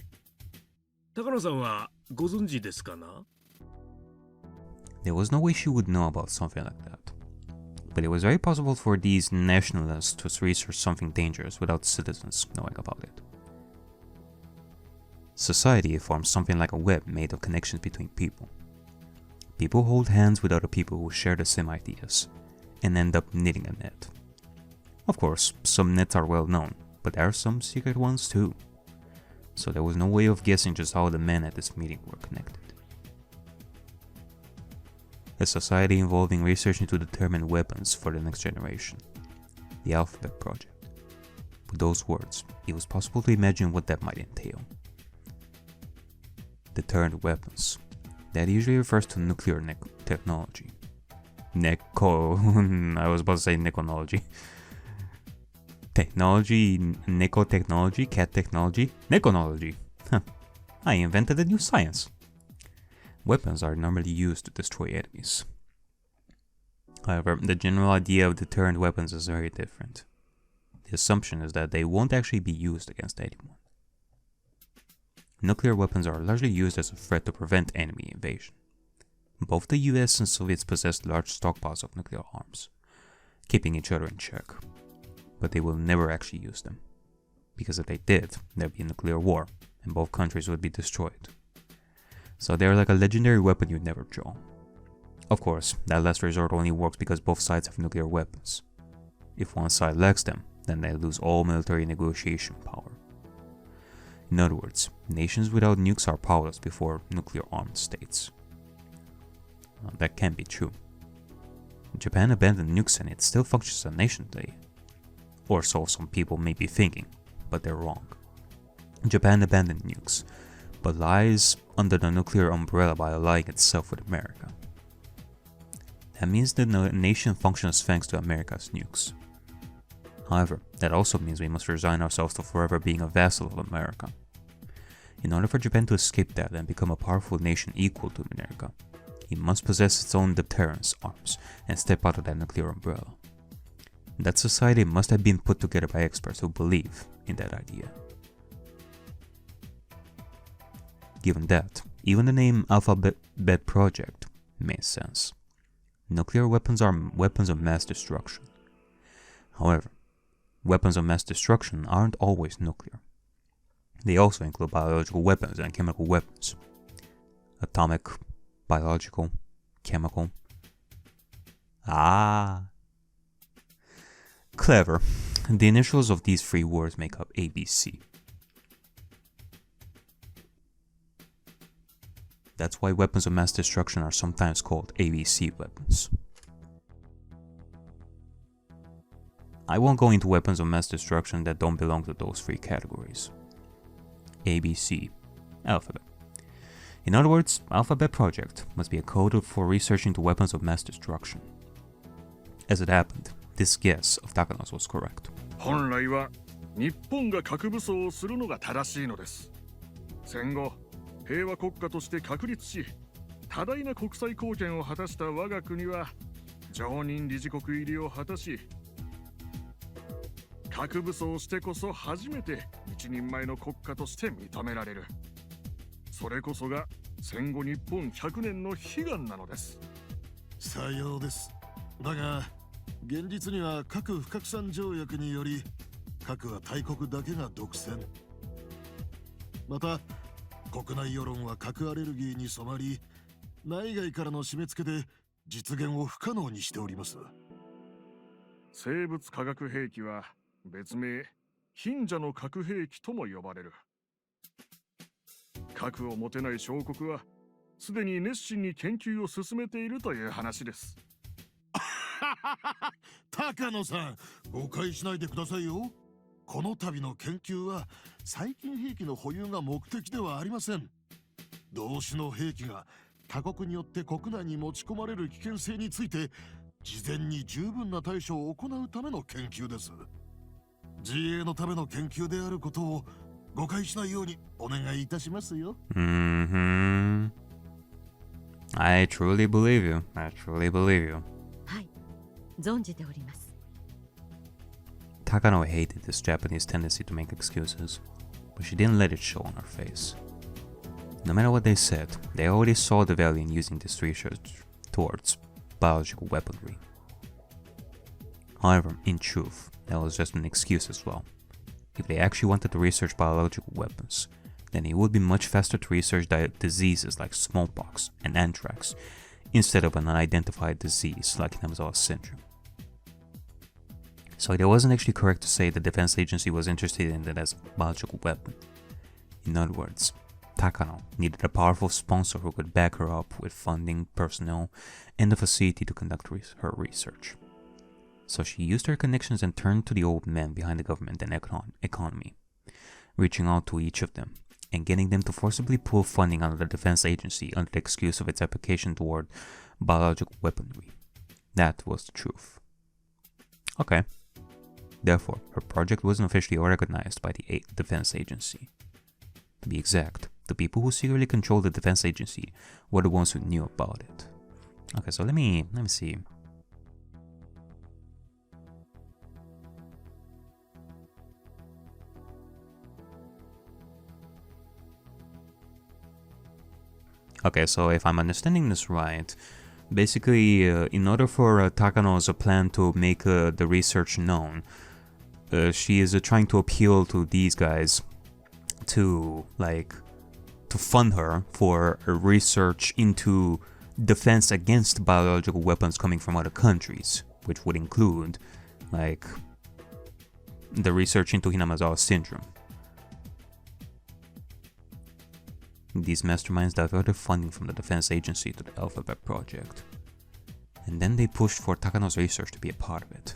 高野さんはご存知ですかな？ There was no way she would know about something like that. But it was very possible for these nationalists to research something dangerous without citizens knowing about it. Society forms something like a web made of connections between people. People hold hands with other people who share the same ideas and end up knitting a net. Of course, some nets are well known, but there are some secret ones too. So there was no way of guessing just how the men at this meeting were connected. A society involving researching to determine weapons for the next generation. The Alphabet Project. With those words, it was possible to imagine what that might entail. Deterrent weapons. That usually refers to nuclear technology. I was about to say neconology. Technology, neco-technology, cat technology, neconology. I invented a new science. Weapons are normally used to destroy enemies. However, the general idea of deterrent weapons is very different. The assumption is that they won't actually be used against anyone. Nuclear weapons are largely used as a threat to prevent enemy invasion. Both the US and Soviets possessed large stockpiles of nuclear arms, keeping each other in check. But they will never actually use them. Because if they did, there'd be a nuclear war, and both countries would be destroyed. So they're like a legendary weapon you'd never draw. Of course, that last resort only works because both sides have nuclear weapons. If one side lacks them, then they lose all military negotiation power. In other words, nations without nukes are powerless before nuclear-armed states. That can't be true. Japan abandoned nukes and it still functions as a nation today. Or so some people may be thinking, but they're wrong. Japan abandoned nukes, but lies under the nuclear umbrella by allying itself with America. That means the nation functions thanks to America's nukes. However, that also means we must resign ourselves to forever being a vassal of America. In order for Japan to escape that and become a powerful nation equal to America, it must possess its own deterrence arms and step out of that nuclear umbrella. That society must have been put together by experts who believe in that idea. Given that, even the name Alphabet Project makes sense. Nuclear weapons are weapons of mass destruction. However, weapons of mass destruction aren't always nuclear. They also include biological weapons and chemical weapons. Atomic, biological, chemical. Clever. The initials of these three words make up ABC. That's why weapons of mass destruction are sometimes called ABC weapons. I won't go into weapons of mass destruction that don't belong to those three categories. ABC, Alphabet. In other words, Alphabet Project must be a code for research into weapons of mass destruction. As it happened, this guess of Takano's was correct. 本来は日本が核武装をするのが正しいのです。戦後、平和国家として確立し、多大な国際貢献を果たした我が国は常任理事国入りを果たし、核武装してこそ初めて一人前の国家として認められる。それこそが戦後日本100年の悲願なのです。さようです。だが、現実には核不拡散条約により、核は大国だけが独占。また、国内世論は核アレルギーに染まり、内外からの締め付けで実現を不可能にしております。生物化学兵器は別名、貧者の核兵器とも呼ばれる。核を持てない小国は、すでに熱心に研究を進めているという話です。高野さん、誤解しないでくださいよ。この度の研究は細菌兵器の保有が目的ではありません。同種の兵器が他国によって国内に持ち込まれる危険性について事前に十分な対処を行うための研究です。自衛のための研究であることを誤解しないようにお願いいたしますよ。I truly believe you. I truly believe you. はい、存じております。Takano hated this Japanese tendency to make excuses, but she didn't let it show on her face. No matter what they said, they already saw the value in using this research towards biological weaponry. However, in truth, that was just an excuse as well. If they actually wanted to research biological weapons, then it would be much faster to research diseases like smallpox and anthrax instead of an unidentified disease like Hinamizawa syndrome. So it wasn't actually correct to say the defense agency was interested in it as a biological weapon. In other words, Takano needed a powerful sponsor who could back her up with funding, personnel, and the facility to conduct her research. So she used her connections and turned to the old men behind the government and economy, reaching out to each of them and getting them to forcibly pull funding out of the defense agency under the excuse of its application toward biological weaponry. That was the truth. Okay. Therefore, her project wasn't officially recognized by the defense agency. To be exact, the people who secretly controlled the defense agency were the ones who knew about it. Okay, so let me see. Okay, so if I'm understanding this right, basically, in order for Takano's plan to make the research known, she is trying to appeal to these guys to fund her for research into defense against biological weapons coming from other countries, which would include the research into Hinamizawa syndrome. These masterminds diverted funding from the defense agency to the Alphabet project, and then they pushed for Takano's research to be a part of it.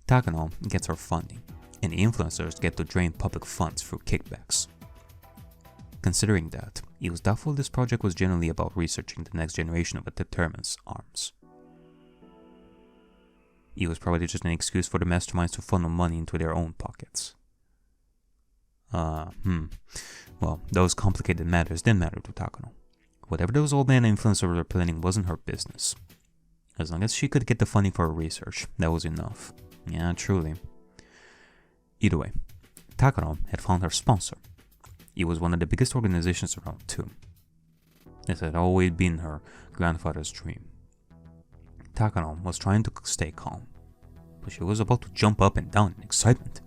Takano gets her funding, and the influencers get to drain public funds through kickbacks. Considering that, it was doubtful this project was generally about researching the next generation of deterrence arms. It was probably just an excuse for the masterminds to funnel money into their own pockets. Well, those complicated matters didn't matter to Takano. Whatever those old man influencers were planning wasn't her business. As long as she could get the funding for her research, that was enough. Yeah, truly. Either way, Takano had found her sponsor. It was one of the biggest organizations around too. This had always been her grandfather's dream. Takano was trying to stay calm, but she was about to jump up and down in excitement.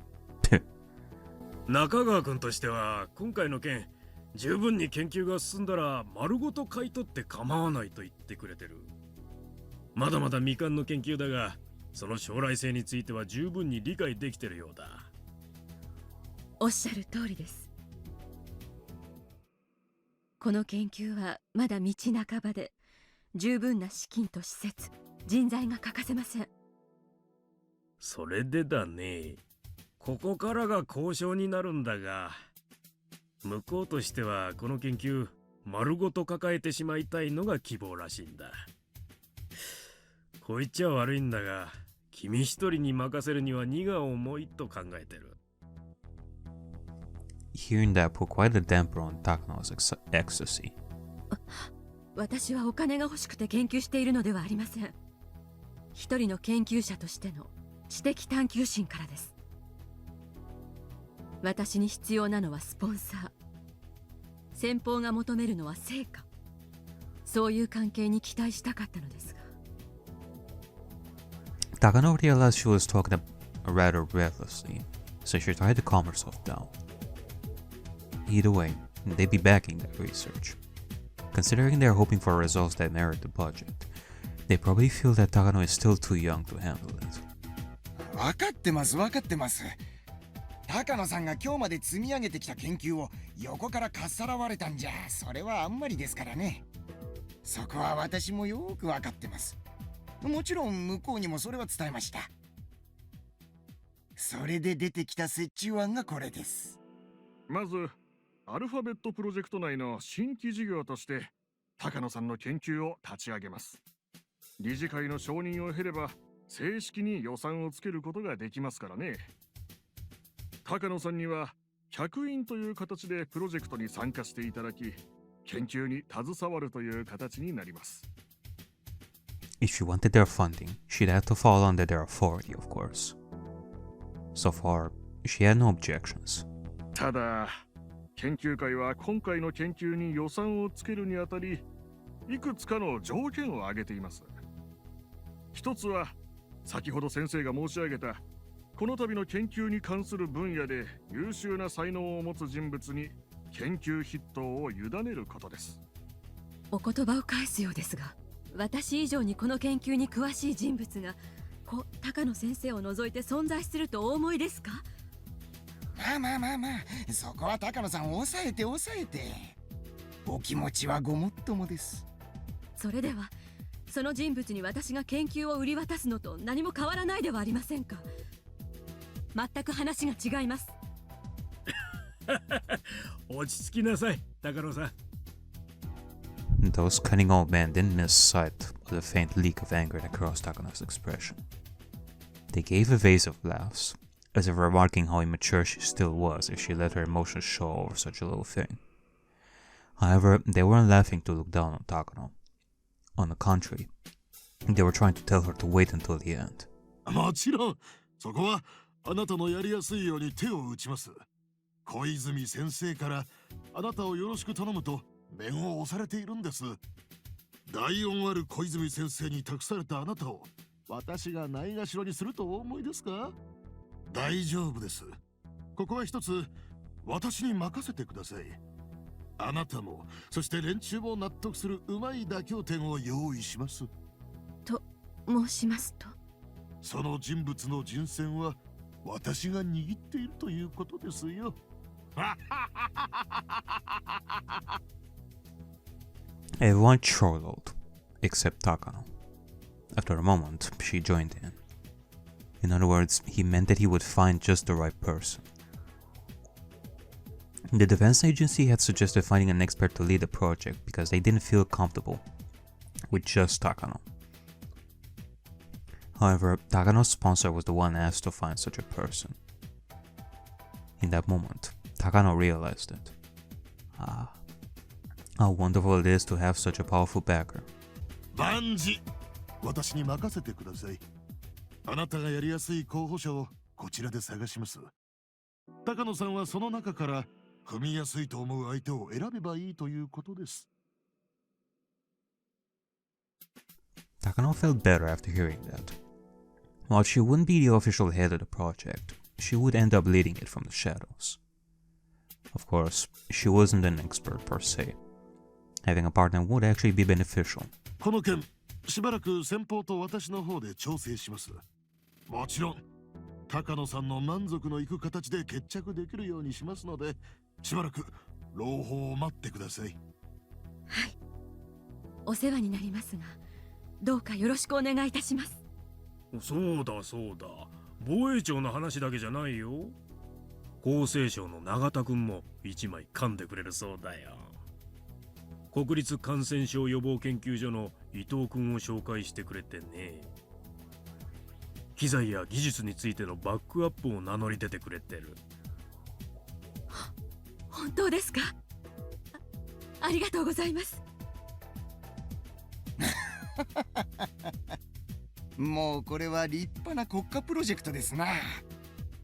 中川君としては今回の件十分に研究が進んだら丸ごと買い取って構わないと言ってくれてる。まだまだ未完の研究だが、その将来性については十分に理解できてるようだ。おっしゃる通りです。この研究はまだ道半ばで、十分な資金と施設、人材が欠かせません。それでだね。ここからが交渉になるんだが、向こうとしてはこの研究丸ごと抱えてしまいたいのが希望らしいんだ。こう言っちゃ悪いんだが、君一人に任せるには荷が重いと考えてる。Hearing that put quite a damper on Takano's ecstasy. 私はお金が欲しくて研究しているのではありません。一人の研究者としての知的探求心からです。私に必要なのはスポンサー。先方が求めるのは成果。そういう関係に期待したかったのですが。Takano realized she was talking rather recklessly, so she tried to calm herself down. Either way, they'd be backing that research. Considering they're hoping for results that merit the budget, they probably feel that Takano is still too young to handle it. 分かってます。高野さんが今日まで積み上げてきた研究を横からかっさらわれたんじゃ、それはあんまりですからね。そこは私もよく分かってます。もちろん向こうにもそれは伝えました。それで出てきた折衷案がこれです。まずアルファベットプロジェクト内の新規事業として高野さんの研究を立ち上げます。理事会の承認を経れば正式に予算をつけることができますからね。高野さんには客員という形でプロジェクトに参加していただき、研究に携わるという形になります。If she wanted their funding, she'd have to fall under their authority, of course. So far, she had no objections. ただ、研究会は今回の研究に予算をつけるにあたり、いくつかの条件を挙げています。一つは、先ほど先生が申し上げた、この度の研究に関する分野で優秀な才能を持つ人物に研究筆頭を委ねることです。お言葉を返すようですが、私以上にこの研究に詳しい人物が高野先生を除いて存在するとお思いですか？まあ、そこは高野さん抑えて。お気持ちはごもっともです。それではその人物に私が研究を売り渡すのと何も変わらないではありませんか。全く話が違います。落ち着きなさい、高野さん。Those cunning old men didn't miss sight of the faint leak of anger that crossed Takano's expression. They gave evasive laughs, as if remarking how immature she still was if she let her emotions show over such a little thing. However, they weren't laughing to look down on Takano. On the contrary, they were trying to tell her to wait until the end. もちろん、そこはあなたのやりやすいように手を打ちます。小泉先生からあなたをよろしく頼むと面を押されているんです。大恩ある小泉先生に託されたあなたを私がないがしろにするとお思いですか？大丈夫です。ここは一つ私に任せてください。あなたもそして連中も納得するうまい妥協点を用意します。と申しますと？その人物の人選は私が握っているということですよ。Everyone chortled, except Takano. After a moment, she joined in. In other words, he meant that he would find just the right person. The defense agency had suggested finding an expert to lead the project because they didn't feel comfortable with just Takano. However, Takano's sponsor was the one asked to find such a person. In that moment, Takano realized it. How wonderful it is to have such a powerful backer. 万事、私に任せてください。あなたがやりやすい候補者をこちらで探します。高野さんはその中から踏みやすいと思う相手を選べばいいということです。Takano felt better after hearing that. While she wouldn't be the official head of the project, she would end up leading it from the shadows. Of course, she wasn't an expert per se. Having a partner would actually be beneficial. この件、しばらく先方と私の方で調整します。もちろん、高野さんの満足のいく形で決着できるようにしますので、しばらく朗報を待ってください。はい。お世話になりますが、どうかよろしくお願いいたします。そうだ。防衛庁の話だけじゃないよ。厚生省の永田君も一枚噛んでくれるそうだよ。国立感染症予防研究所の伊藤君を紹介してくれてね。機材や技術についてのバックアップを名乗り出てくれてる。本当ですか？ありがとうございます。もうこれは立派な国家プロジェクトですな。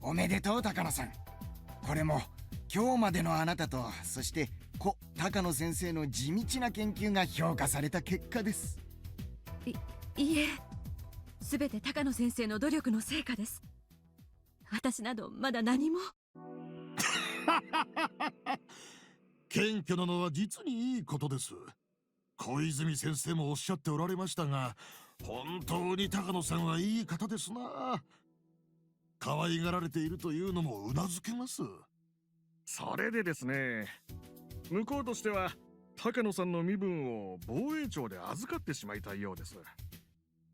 おめでとう高野さん。これも今日までのあなたと、そして高野先生の地道な研究が評価された結果です。いえ、すべて高野先生の努力の成果です。私などまだ何も。謙虚なのは実にいいことです。小泉先生もおっしゃっておられましたが、本当に高野さんはいい方ですな。可愛がられているというのもうなずけます。それでですね、向こうとしては高野さんの身分を防衛庁で預かってしまいたいようです。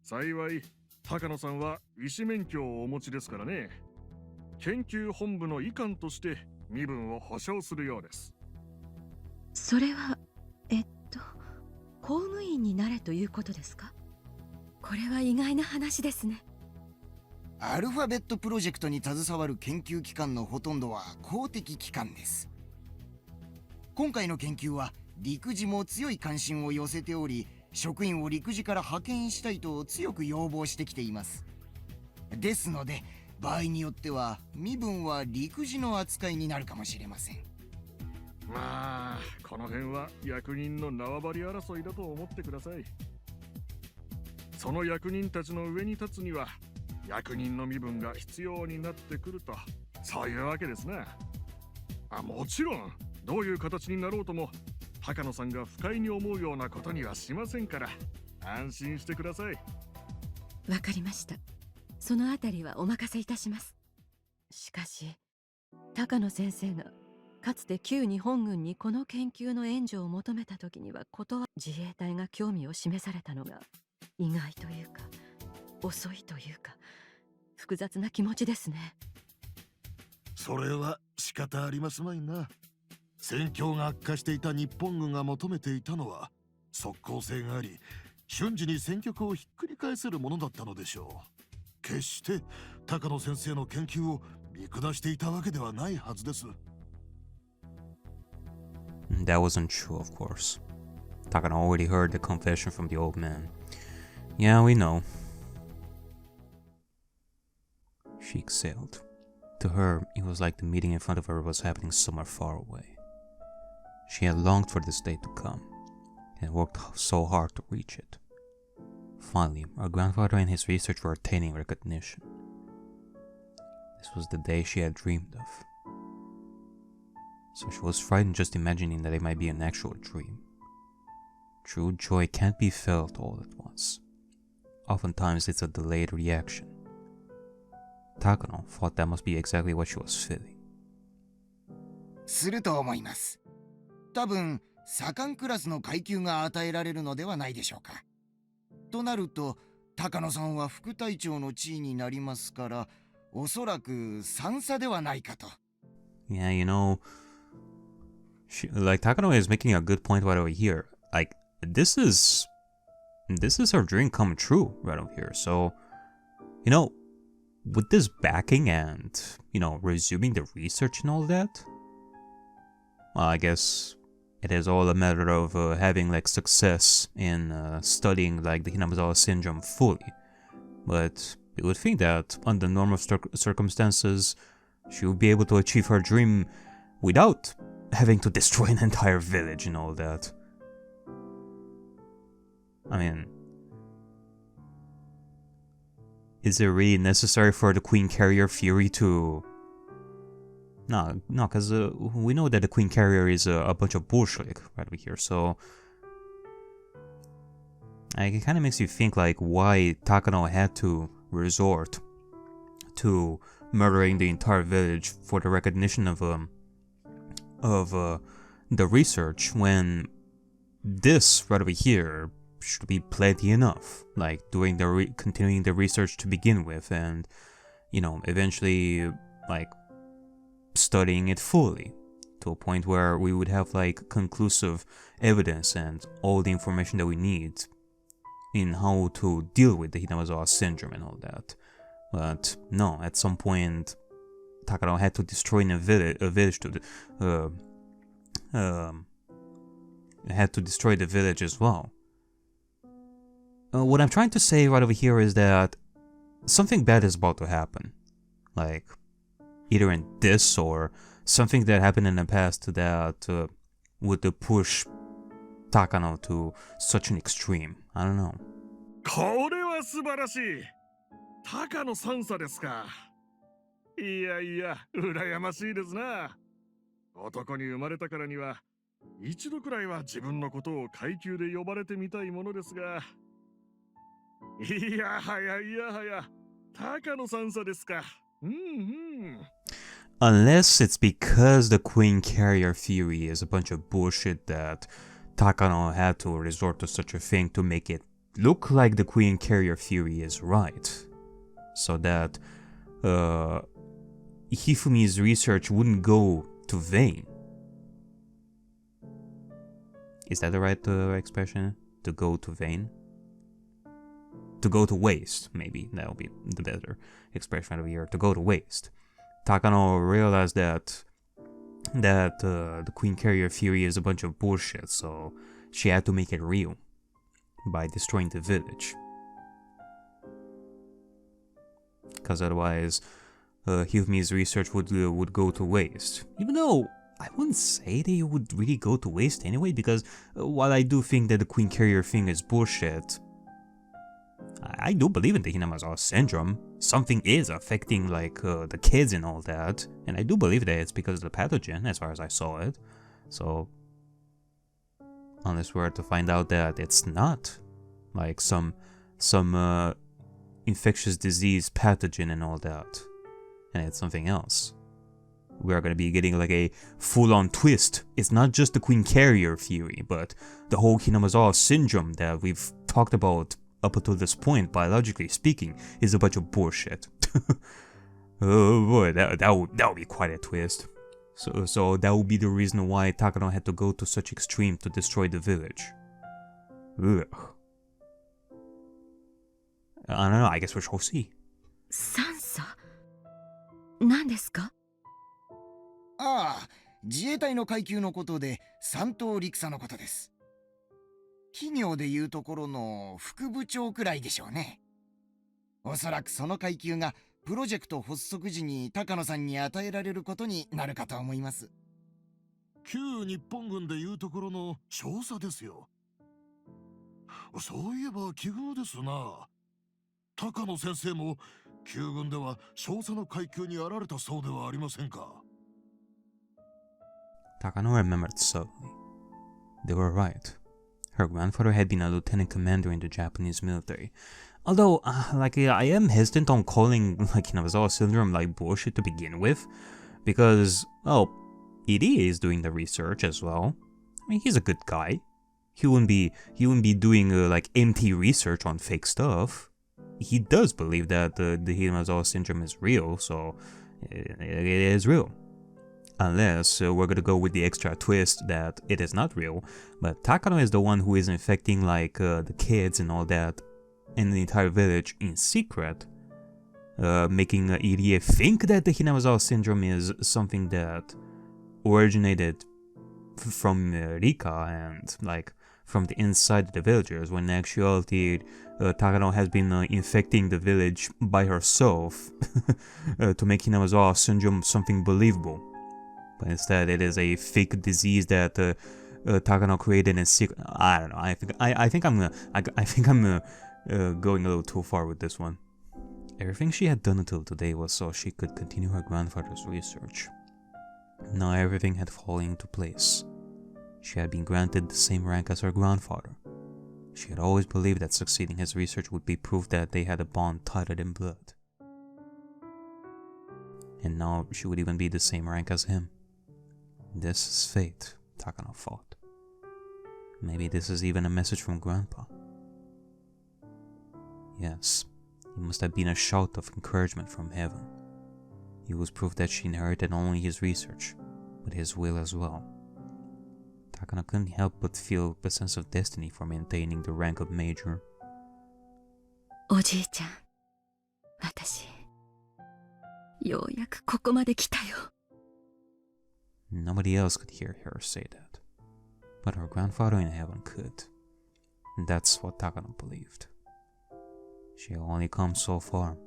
幸い高野さんは医師免許をお持ちですからね。研究本部の医官として身分を保証するようです。それは公務員になれということですか？これは意外な話ですね。アルファベットプロジェクトに携わる研究機関のほとんどは公的機関です。今回の研究は陸自も強い関心を寄せており、職員を陸自から派遣したいと強く要望してきています。ですので場合によっては身分は陸自の扱いになるかもしれません。まあこの辺は役人の縄張り争いだと思ってください。その役人たちの上に立つには役人の身分が必要になってくると、そういうわけですね。もちろんどういう形になろうとも高野さんが不快に思うようなことにはしませんから安心してください。わかりました。そのあたりはお任せいたします。しかし高野先生がかつて旧日本軍にこの研究の援助を求めた時には自衛隊が興味を示されたのが意外というか遅いというか複雑な気持ちですね。それは仕方ありますまいな。戦況が悪化していた日本軍が求めていたのは即効性があり瞬時に戦局をひっくり返せるものだったのでしょう。決して高野先生の研究を見下していたわけではないはずです。That wasn't true, of course. Takano already heard the confession from the old man. Yeah, we know. She exhaled. To her, it was like the meeting in front of her was happening somewhere far away. She had longed for this day to come, and worked so hard to reach it. Finally, her grandfather and his research were attaining recognition. This was the day she had dreamed of. So she was frightened just imagining that it might be an actual dream. True joy can't be felt all at once. Oftentimes it's a delayed reaction. Takano thought that must be exactly what she was feeling. すると思います。多分左官クラスの階級が与えられるのではないでしょうか。となると高野さんは副隊長の地位になりますから、おそらく3差ではないかと。Yeah, you know, Takano is making a good point right over here. Like, this is her dream come true right over here. So, you know, with this backing and, you know, resuming the research and all that, well, I guess it is all a matter of having like success in studying like the Hinamizawa syndrome fully. But you would think that under normal circumstances, she would be able to achieve her dream without having to destroy an entire village and all that. I mean, is it really necessary for the Queen Carrier theory to... No, because we know that the Queen Carrier is a bunch of bullshit right over here, so... It kind of makes you think like why Takano had to resort to murdering the entire village for the recognition of the research when this right over here should be plenty enough, like doing the continuing the research to begin with, and you know eventually like studying it fully to a point where we would have like conclusive evidence and all the information that we need in how to deal with the Hinamizawa syndrome and all that. But no, at some point Takano had to destroy a village to had to destroy the village as well. What I'm trying to say right over here is that something bad is about to happen. Like, either in this or something that happened in the past that would push Takano to such an extreme. I don't know. これは素晴らしい。高野三叉ですか。いやいや、羨ましいですな。男に生まれたからには、一度くらいは自分のことを階級で呼ばれてみたいものですが。いやはやいやはや、高野三叉ですか。Unless it's because the Queen Carrier theory is a bunch of bullshit that Takano had to resort to such a thing to make it look like the Queen Carrier theory is right. So that Hifumi's research wouldn't go to vain. Is that the right expression? To go to vain? To go to waste, maybe. That would be the better expression over here. To go to waste. Takano realized that the Queen Carrier theory is a bunch of bullshit, so she had to make it real by destroying the village. Because otherwise, Hifumi's research would go to waste. Even though I wouldn't say that it would really go to waste anyway, because while I do think that the Queen Carrier thing is bullshit, I do believe in the Hinamizawa syndrome. Something is affecting like the kids and all that, and I do believe that it's because of the pathogen, as far as I saw it. So unless we were to find out that it's not like some infectious disease pathogen and all that, and it's something else. We are gonna be getting like a full-on twist. It's not just the Queen Carrier theory, but the whole Hinamizawa syndrome that we've talked about up until this point, biologically speaking, is a bunch of bullshit. Oh boy, that would be quite a twist. So that would be the reason why Takano had to go to such extreme to destroy the village. Ugh. I don't know, I guess we shall see. 三叉何ですか？ああ、自衛隊の階級のことで三等陸佐のことです。企業でいうところの副部長くらいでしょうね。おそらくその階級がプロジェクト発足時に高野さんに与えられることになるかと思います。旧日本軍でいうところの少佐ですよ。そういえば奇遇ですな。高野先生も旧軍では少佐の階級にあられたそうではありませんか。Takano remembered suddenly. They were right. Her grandfather had been a lieutenant commander in the Japanese military. Although, I am hesitant on calling Hinamizawa syndrome like bullshit to begin with, because, well, Iri is doing the research as well. I mean, he's a good guy. He wouldn't be doing empty research on fake stuff. He does believe that the Hinamizawa syndrome is real, so it is real. Unless we're gonna go with the extra twist that it is not real, but Takano is the one who is infecting the kids and all that in the entire village in secret, making Irie think that the Hinamizawa syndrome is something that originated from Rika and from the inside of the villagers, when in actuality Takano has been infecting the village by herself to make Hinamizawa syndrome something believable. But instead, it is a fake disease that Takano created in secret. I don't know. I think I'm going a little too far with this one. Everything she had done until today was so she could continue her grandfather's research. Now everything had fallen into place. She had been granted the same rank as her grandfather. She had always believed that succeeding his research would be proof that they had a bond tighter than blood. And now she would even be the same rank as him. This is fate, Takano thought. Maybe this is even a message from Grandpa. Yes, it must have been a shout of encouragement from heaven. It was proof that she inherited not only his research, but his will as well. Takano couldn't help but feel a sense of destiny for maintaining the rank of major. おじいちゃん、私、ようやくここまで来たよ。Nobody else could hear her say that, but her grandfather in heaven could. And that's what Takano believed. She had only come so far.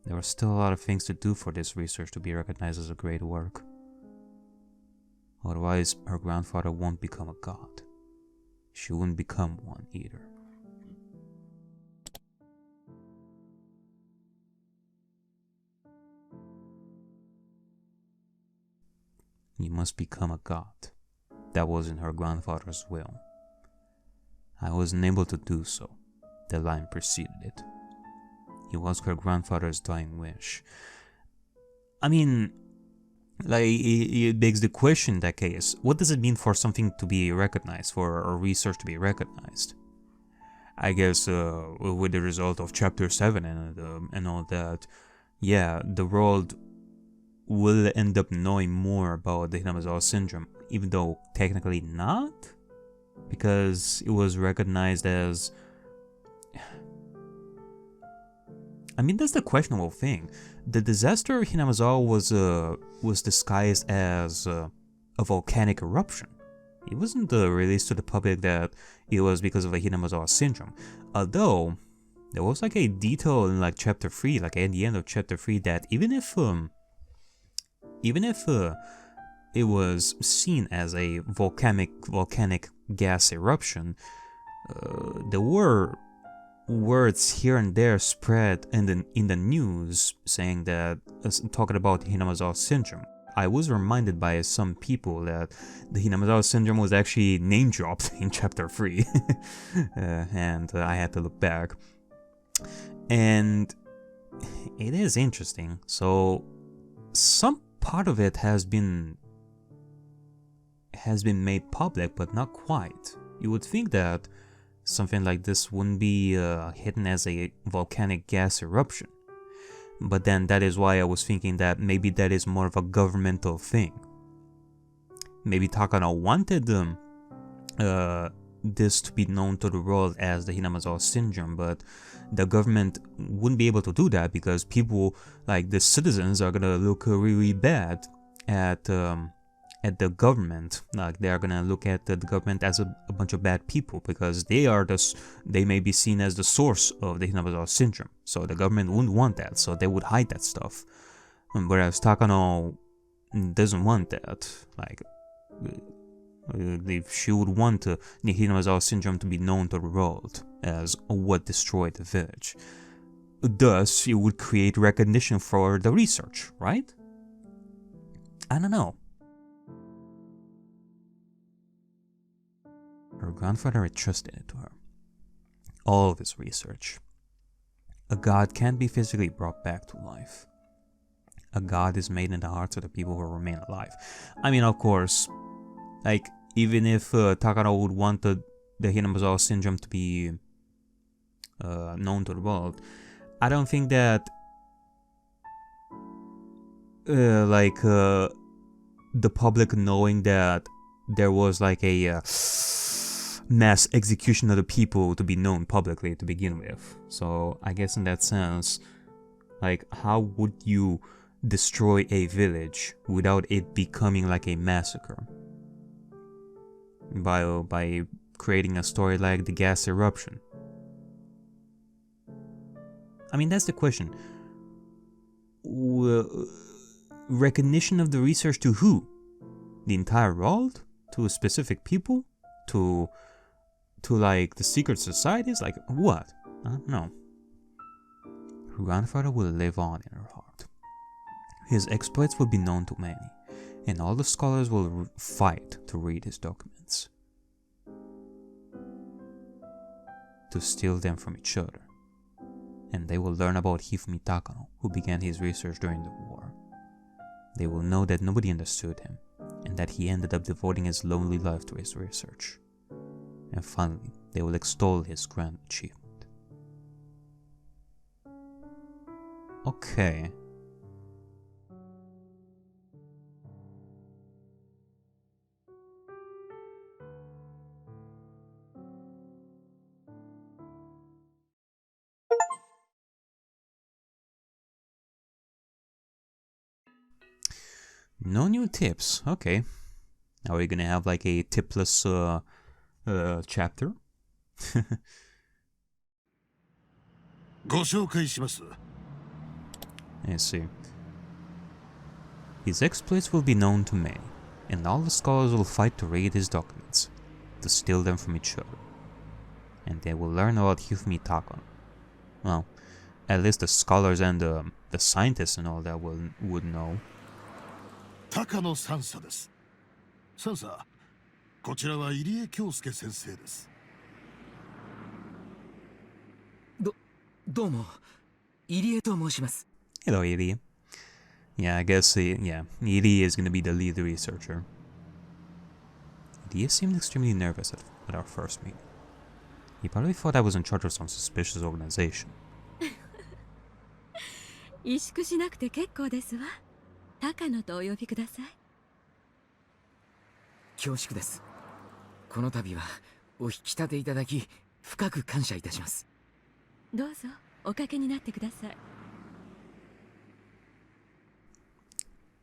There were still a lot of things to do for this research to be recognized as a great work. Otherwise, her grandfather won't become a god. She wouldn't become one either. You must become a god. That was in her grandfather's will. I wasn't able to do so. The line preceded it. It was her grandfather's dying wish. I mean, it begs the question in that case, what does it mean for something to be recognized, for a research to be recognized? I guess with the result of Chapter 7 and all that, yeah, the world will end up knowing more about the Hinamizawa syndrome, even though technically not, because it was recognized as... I mean, that's the questionable thing. The disaster of Hinamizawa was disguised as a volcanic eruption. It wasn't released to the public that it was because of the Hinamizawa syndrome. Although, there was a detail in Chapter 3, at the end of Chapter 3, that even if it was seen as a volcanic gas eruption, there were words here and there spread in the news saying that, talking about Hinamizawa syndrome. I was reminded by some people that the Hinamizawa syndrome was actually name dropped in chapter 3. And I had to look back. And it is interesting. So some part of it has been made public, but not quite. You would think that something like this wouldn't be hidden as a volcanic gas eruption. But then that is why I was thinking that maybe that is more of a governmental thing. Maybe Takano wanted this to be known to the world as the Hinamizawa syndrome, but the government wouldn't be able to do that because people, like the citizens, are gonna look really bad at the government. Like they are gonna look at the government as a bunch of bad people because they may be seen as the source of the Hinamizawa syndrome. So the government wouldn't want that, so they would hide that stuff. Whereas Takano doesn't want that. Like she would want the Hinamizawa syndrome to be known to the world as what destroyed the village. Thus, it would create recognition for the research, right? I don't know. Her grandfather entrusted it to her. All of his research. A god can't be physically brought back to life. A god is made in the hearts of the people who remain alive. I mean, of course, like, even if Takano would want the Hinamizawa syndrome to be known to the world, I don't think that the public knowing that there was like a mass execution of the people to be known publicly to begin with. So I guess in that sense, like, how would you destroy a village without it becoming like a massacre? By creating a story like the gas eruption. I mean, that's the question. Recognition of the research to who? The entire world? To specific people? To like the secret societies? Like what? I don't know. Her grandfather will live on in her heart. His exploits will be known to many, and all the scholars will fight to read his documents. To steal them from each other. And they will learn about Hifumi Takano, who began his research during the war. They will know that nobody understood him, and that he ended up devoting his lonely life to his research. And finally, they will extol his grand achievement. Okay. No new tips. Okay. Are we gonna have like a tipless chapter? ご紹介します。 Let's see. His exploits will be known to many, and all the scholars will fight to raid his documents, to steal them from each other. And they will learn about Hifumi Takano. Well, at least the scholars and the scientists and all that would know. 高野三佐です。三佐、こちらは入江京介先生です。どうも、入江と申します。 Hello, Iri. Yeah, I guess, yeah, Iri is gonna be the lead researcher. Iri seemed extremely nervous at our first meeting. He probably thought I was in charge of some suspicious organization. 萎縮しなくて結構ですわ。高野とお呼びください。恐縮です。この度はお引き立ていただき深く感謝いたします。どうぞおかけになってください。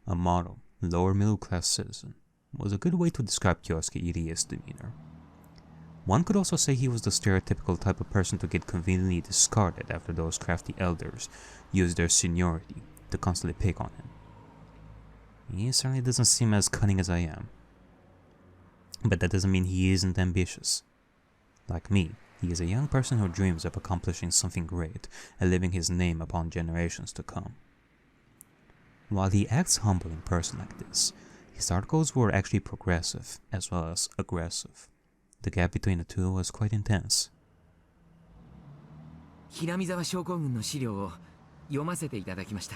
A model, lower middle class citizen, was a good way to describe Kyosuke Iri's demeanor. One could also say he was the stereotypical type of person to get conveniently discarded after those crafty elders used their seniority to constantly pick on him. He certainly doesn't seem as cunning as I am. But that doesn't mean he isn't ambitious. Like me, he is a young person who dreams of accomplishing something great and leaving his name upon generations to come. While he acts humble in person like this, his articles were actually progressive as well as aggressive. The gap between the two was quite intense. hinamizawa症候群の資料を読ませていただきました。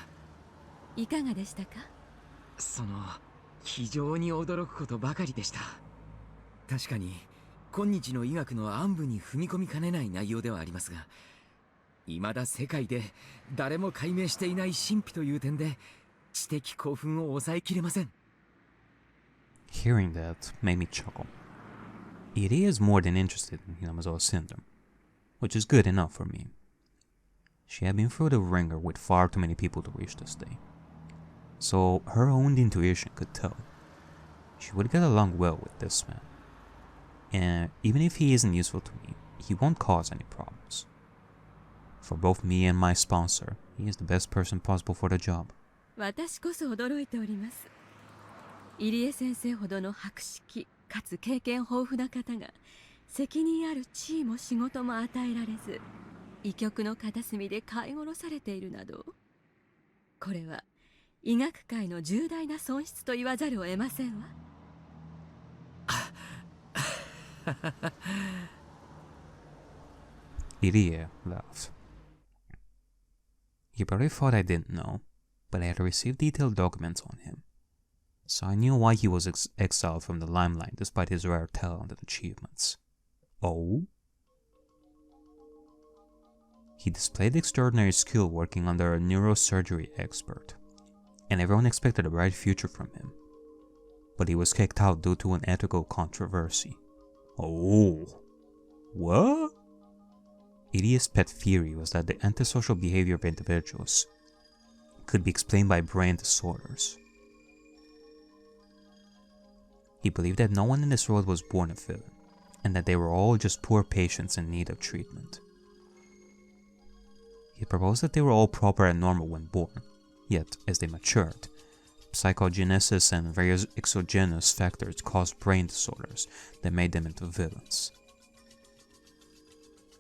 いかがでしたか？非常に驚くことばかりでした。確かに今日の医学の暗部に踏み込みかねない内容ではありますが、未だ世界で誰も解明していない神秘という点で知的興奮を抑えきれません。Hearing that made me chuckle. Iri is more than interested in Hinamizawa's syndrome, which is good enough for me. She had been through the ringer with far too many people to reach this day, so her own intuition could tell she would get along well with this man. And even if he isn't useful to me, he won't cause any problems. For both me and my sponsor, he is the best person possible for the job. 私こそ驚いております。入江先生ほどの博識かつ経験豊富な方が責任ある地位も仕事も与えられず、医局の片隅で飼い殺されているなど、これは医学界の重大な損失と言わざるを得ませんわ。Irie laughed. He probably thought I didn't know, but I had received detailed documents on him, so I knew why he was exiled from the limelight despite his rare talent and achievements. Oh? He displayed extraordinary skill working under a neurosurgery expert, and everyone expected a bright future from him. But he was kicked out due to an ethical controversy. Oh. What? Irie's pet theory was that the antisocial behavior of individuals could be explained by brain disorders. He believed that no one in this world was born a villain, and that they were all just poor patients in need of treatment. He proposed that they were all proper and normal when born, yet, as they matured, psychogenesis and various exogenous factors caused brain disorders that made them into villains.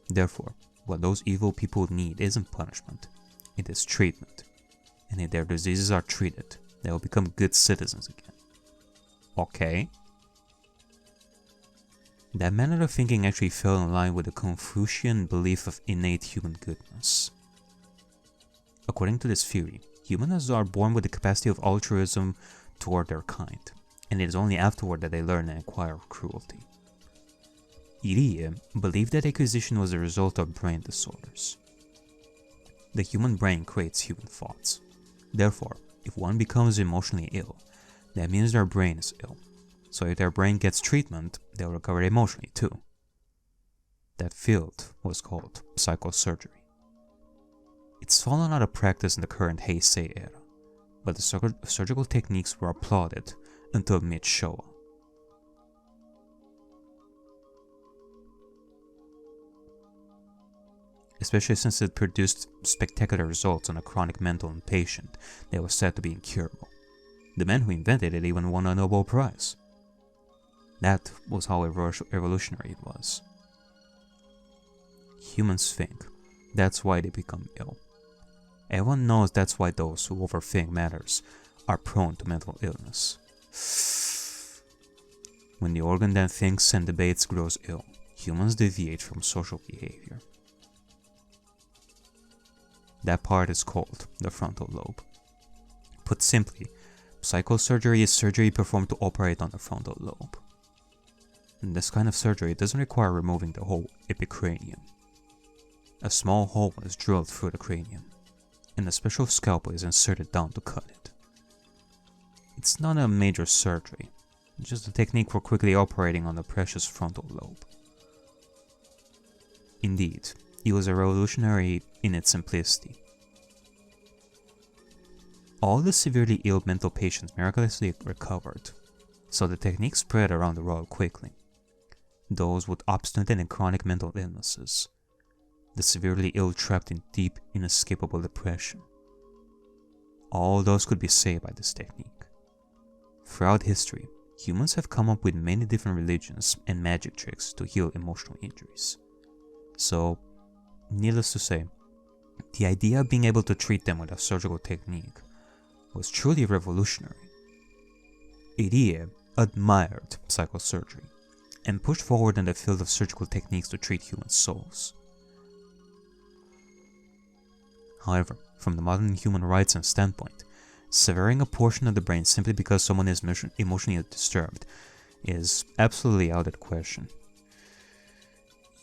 Therefore, what those evil people need isn't punishment, it is treatment. And if their diseases are treated, they will become good citizens again. Okay? That manner of thinking actually fell in line with the Confucian belief of innate human goodness. According to this theory, humans are born with the capacity of altruism toward their kind, and it is only afterward that they learn and acquire cruelty. Irie believed that acquisition was a result of brain disorders. The human brain creates human thoughts. Therefore, if one becomes emotionally ill, that means their brain is ill. So if their brain gets treatment, they'll recover emotionally too. That field was called psychosurgery. It's fallen out of practice in the current Heisei era, but the surgical techniques were applauded until mid-Showa. Especially since it produced spectacular results on a chronic mental patient that was said to be incurable. The man who invented it even won a Nobel Prize. That was how revolutionary it was. Humans think, that's why they become ill. Everyone knows that's why those who overthink matters are prone to mental illness. When the organ that thinks and debates grows ill, humans deviate from social behavior. That part is called the frontal lobe. Put simply, psychosurgery is surgery performed to operate on the frontal lobe. In this kind of surgery doesn't require removing the whole epicranium. A small hole is drilled through the cranium, and a special scalpel is inserted down to cut it. It's not a major surgery, just a technique for quickly operating on the precious frontal lobe. Indeed, it was a revolutionary in its simplicity. All the severely ill mental patients miraculously recovered, so the technique spread around the world quickly. Those with obstinate and chronic mental illnesses, the severely ill trapped in deep, inescapable depression, all those could be saved by this technique. Throughout history, humans have come up with many different religions and magic tricks to heal emotional injuries. So, needless to say, the idea of being able to treat them with a surgical technique was truly revolutionary. Ariakey admired psychosurgery and pushed forward in the field of surgical techniques to treat human souls. However, from the modern human rights standpoint, severing a portion of the brain simply because someone is emotionally disturbed is absolutely out of the question.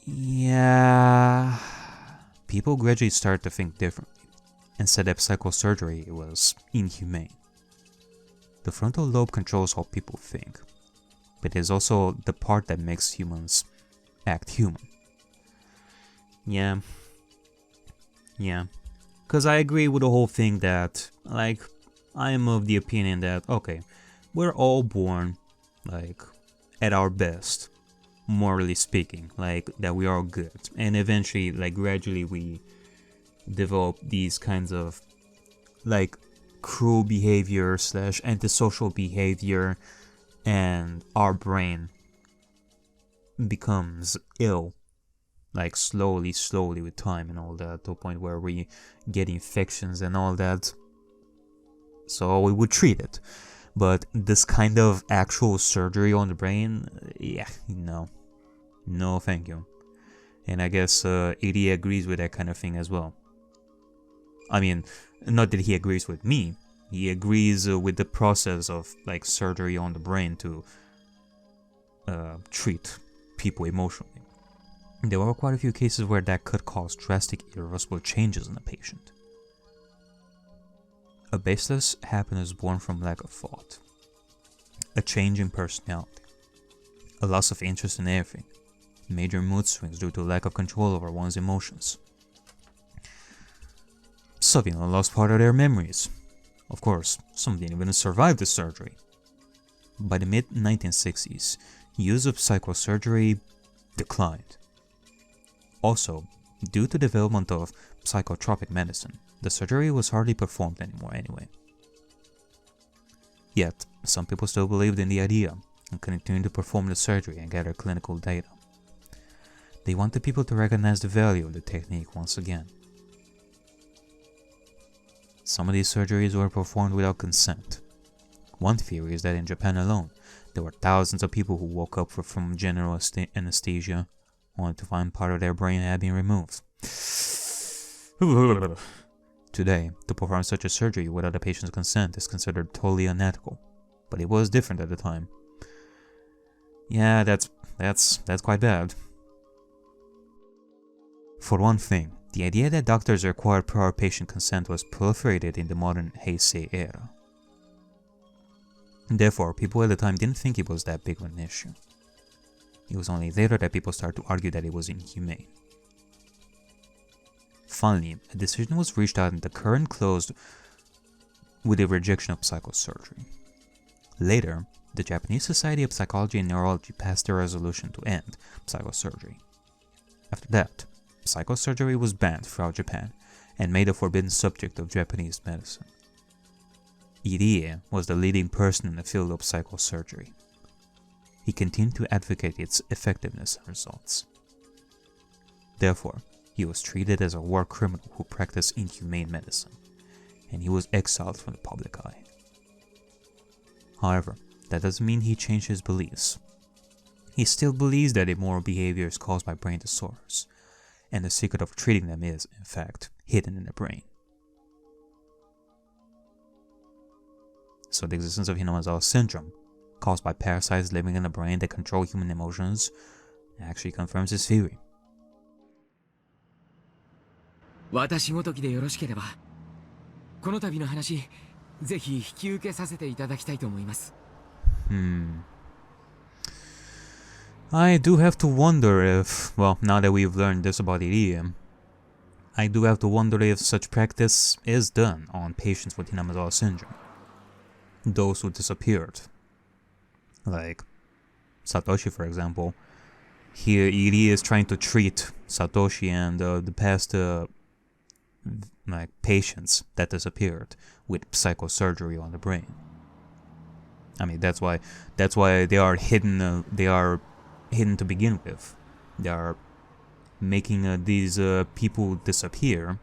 Yeah, people gradually started to think differently and said that psychosurgery was inhumane. The frontal lobe controls how people think, but it is also the part that makes humans act human. Yeah. Because I agree with the whole thing that, like, I am of the opinion that, okay, we're all born, like, at our best, morally speaking, like, that we are good. And eventually, like, gradually we develop these kinds of, like, cruel behavior / antisocial behavior, and our brain becomes ill, like slowly with time and all that, to a point where we get infections and all that. So we would treat it. But this kind of actual surgery on the brain, yeah, no thank you. And I guess Ariakey agrees with that kind of thing as well. I mean, not that he agrees with me, he agrees with the process of, like, surgery on the brain to treat people emotionally. There were quite a few cases where that could cause drastic irreversible changes in a patient. A baseless happiness born from lack of thought, a change in personality, a loss of interest in everything, major mood swings due to lack of control over one's emotions. Some people lost part of their memories. Of course, some didn't even survive the surgery. By the mid-1960s, use of psychosurgery declined. Also, due to development of psychotropic medicine, the surgery was hardly performed anymore anyway. Yet, some people still believed in the idea and continued to perform the surgery and gather clinical data. They wanted people to recognize the value of the technique once again. Some of these surgeries were performed without consent. One theory is that in Japan alone, there were thousands of people who woke up from general anesthesia only to find part of their brain had been removed. Today, to perform such a surgery without the patient's consent is considered totally unethical, but it was different at the time. Yeah, that's quite bad. For one thing, the idea that doctors required prior patient consent was proliferated in the modern Heisei era. Therefore, people at the time didn't think it was that big of an issue. It was only later that people started to argue that it was inhumane. Finally, a decision was reached out and the current closed with the rejection of psychosurgery. Later, the Japanese Society of Psychology and Neurology passed a resolution to end psychosurgery. After that, psychosurgery was banned throughout Japan and made a forbidden subject of Japanese medicine. Ariakey was the leading person in the field of psychosurgery. He continued to advocate its effectiveness and results. Therefore, he was treated as a war criminal who practiced inhumane medicine, and he was exiled from the public eye. However, that doesn't mean he changed his beliefs. He still believes that immoral behavior is caused by brain disorders, and the secret of treating them is, in fact, hidden in the brain. So the existence of Hinamizawa syndrome, caused by parasites living in the brain that control human emotions, actually confirms his theory. 私ごときでよろしければ、この度の話、ぜひ引き受けさせていただきたいと思います。I do have to wonder if, well, now that we've learned this about Ariakey, I do have to wonder if such practice is done on patients with Hinamizawa syndrome. Those who disappeared. Like Satoshi, for example. Here, Ariakey is trying to treat Satoshi and the past like patients that disappeared with psychosurgery on the brain. I mean, that's why they are hidden. They are hidden to begin with. They are making these people disappear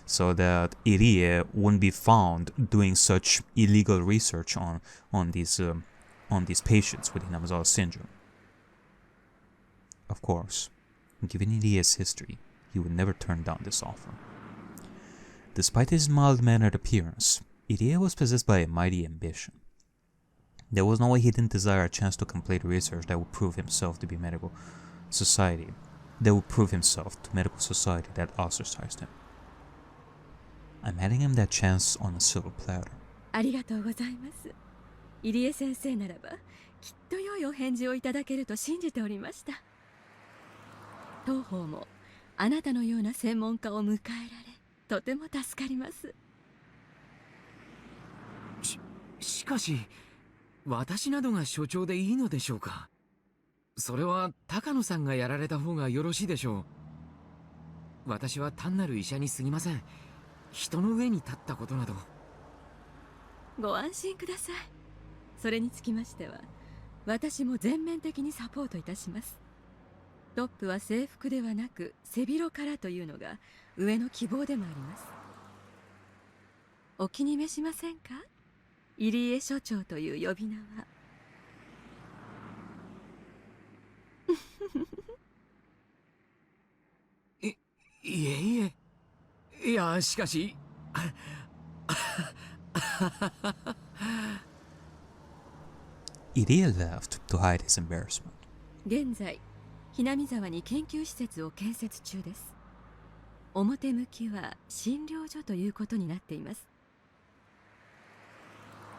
so that Irie wouldn't be found doing such illegal research on these patients with Hinamizawa syndrome. Of course, given Irie's history, he would never turn down this offer. Despite his mild-mannered appearance, Irie was possessed by a mighty ambition. There was no way he didn't desire a chance to complete research that would prove himself to medical society that ostracized him. I'm handing him that chance on a silver platter. ありがとうございます。入江先生ならばきっと良いお返事をいただけると信じておりました。当方もあなたのような専門家を迎えられとても助かります。しかし私などが所長でいいのでしょうか。それは高野さんがやられた方がよろしいでしょう。私は単なる医者に過ぎません。人の上に立ったことなど。ご安心ください。それにつきましては私も全面的にサポートいたします。トップは制服ではなく背広からというのが上の希望でもあります。お気に召しませんか、入江所長という呼び名は。いえいえ。いや、しかしIrie left to hide his embarrassment. 現在ひなみ沢に研究施設を建設中です。表向きは診療所ということになっています。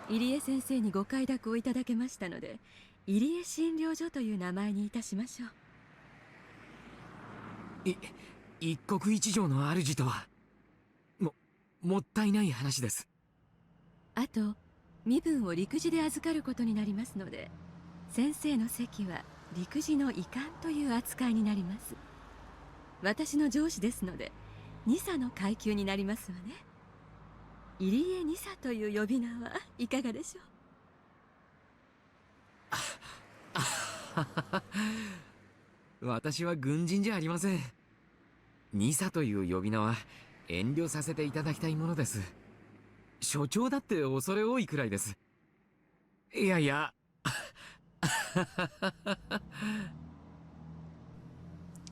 入江先生にご快諾をいただけましたので、入江診療所という名前にいたしましょう。一国一城の主とはもったいない話です。あと身分を陸自で預かることになりますので、先生の席は陸自の医官という扱いになります。私の上司ですので2佐の階級になりますわね。入江2佐という呼び名はいかがでしょう。私は軍人じゃありません。2佐という呼び名は遠慮させていただきたいものです。所長だって恐れ多いくらいです。いやいや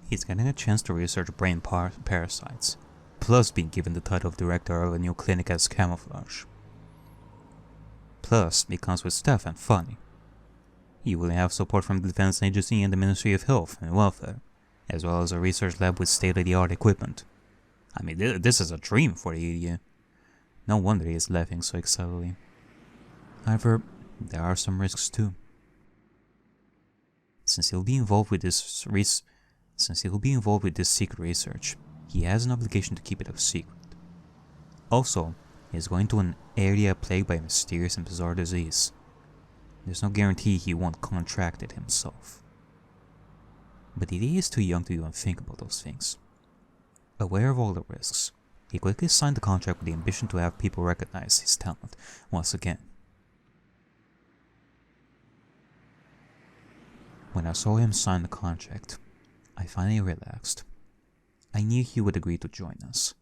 He's getting a chance to research brain parasites, plus being given the title of director of a new clinic as camouflage. Plus, it comes with staff and funding. He will have support from the Defense Agency and the Ministry of Health and Welfare, as well as a research lab with state-of-the-art equipment. I mean, this is a dream for the idiot. No wonder he is laughing so excitedly. However, there are some risks too. Since he'll be involved with this secret research, he has an obligation to keep it a secret. Also, he is going to an area plagued by a mysterious and bizarre disease. There's no guarantee he won't contract it himself. But he is too young to even think about those things. Aware of all the risks, he quickly signed the contract with the ambition to have people recognize his talent once again. When I saw him sign the contract, I finally relaxed. I knew he would agree to join us,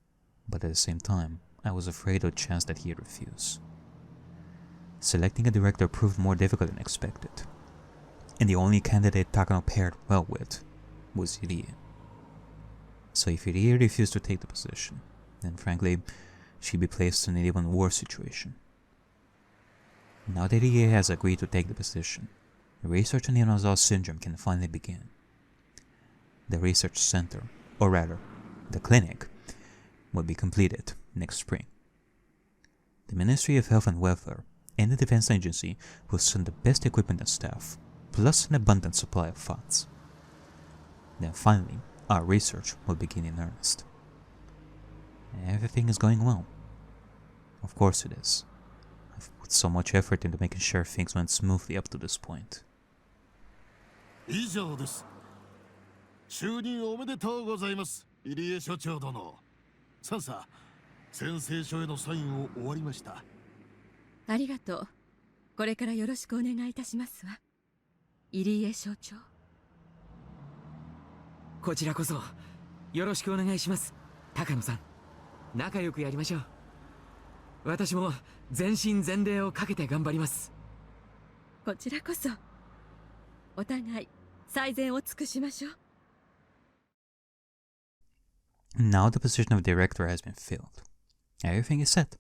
but at the same time, I was afraid of the chance that he'd refuse. Selecting a director proved more difficult than expected, and the only candidate Takano paired well with was Irie. So if Irie refused to take the position, then frankly, she'd be placed in an even worse situation. Now that Irie has agreed to take the position, research on Hinamizawa syndrome can finally begin. The research center, or rather, the clinic, will be completed next spring. The Ministry of Health and Welfare and the Defense Agency will send the best equipment and staff, plus an abundant supply of funds. Then finally, our research will begin in earnest. Everything is going well. Of course it is. I've put so much effort into making sure things went smoothly up to this point. 以上です。就任おめでとうございます、入江所長殿。さあ、宣誓書へのサインを終わりました。ありがとう。これからよろしくお願いいたしますわ、入江所長。こちらこそよろしくお願いします、高野さん。仲良くやりましょう。私も全身全霊をかけて頑張ります。こちらこそお互い最善を尽くしましょう。 Now the position of director has been filled. Everything is set.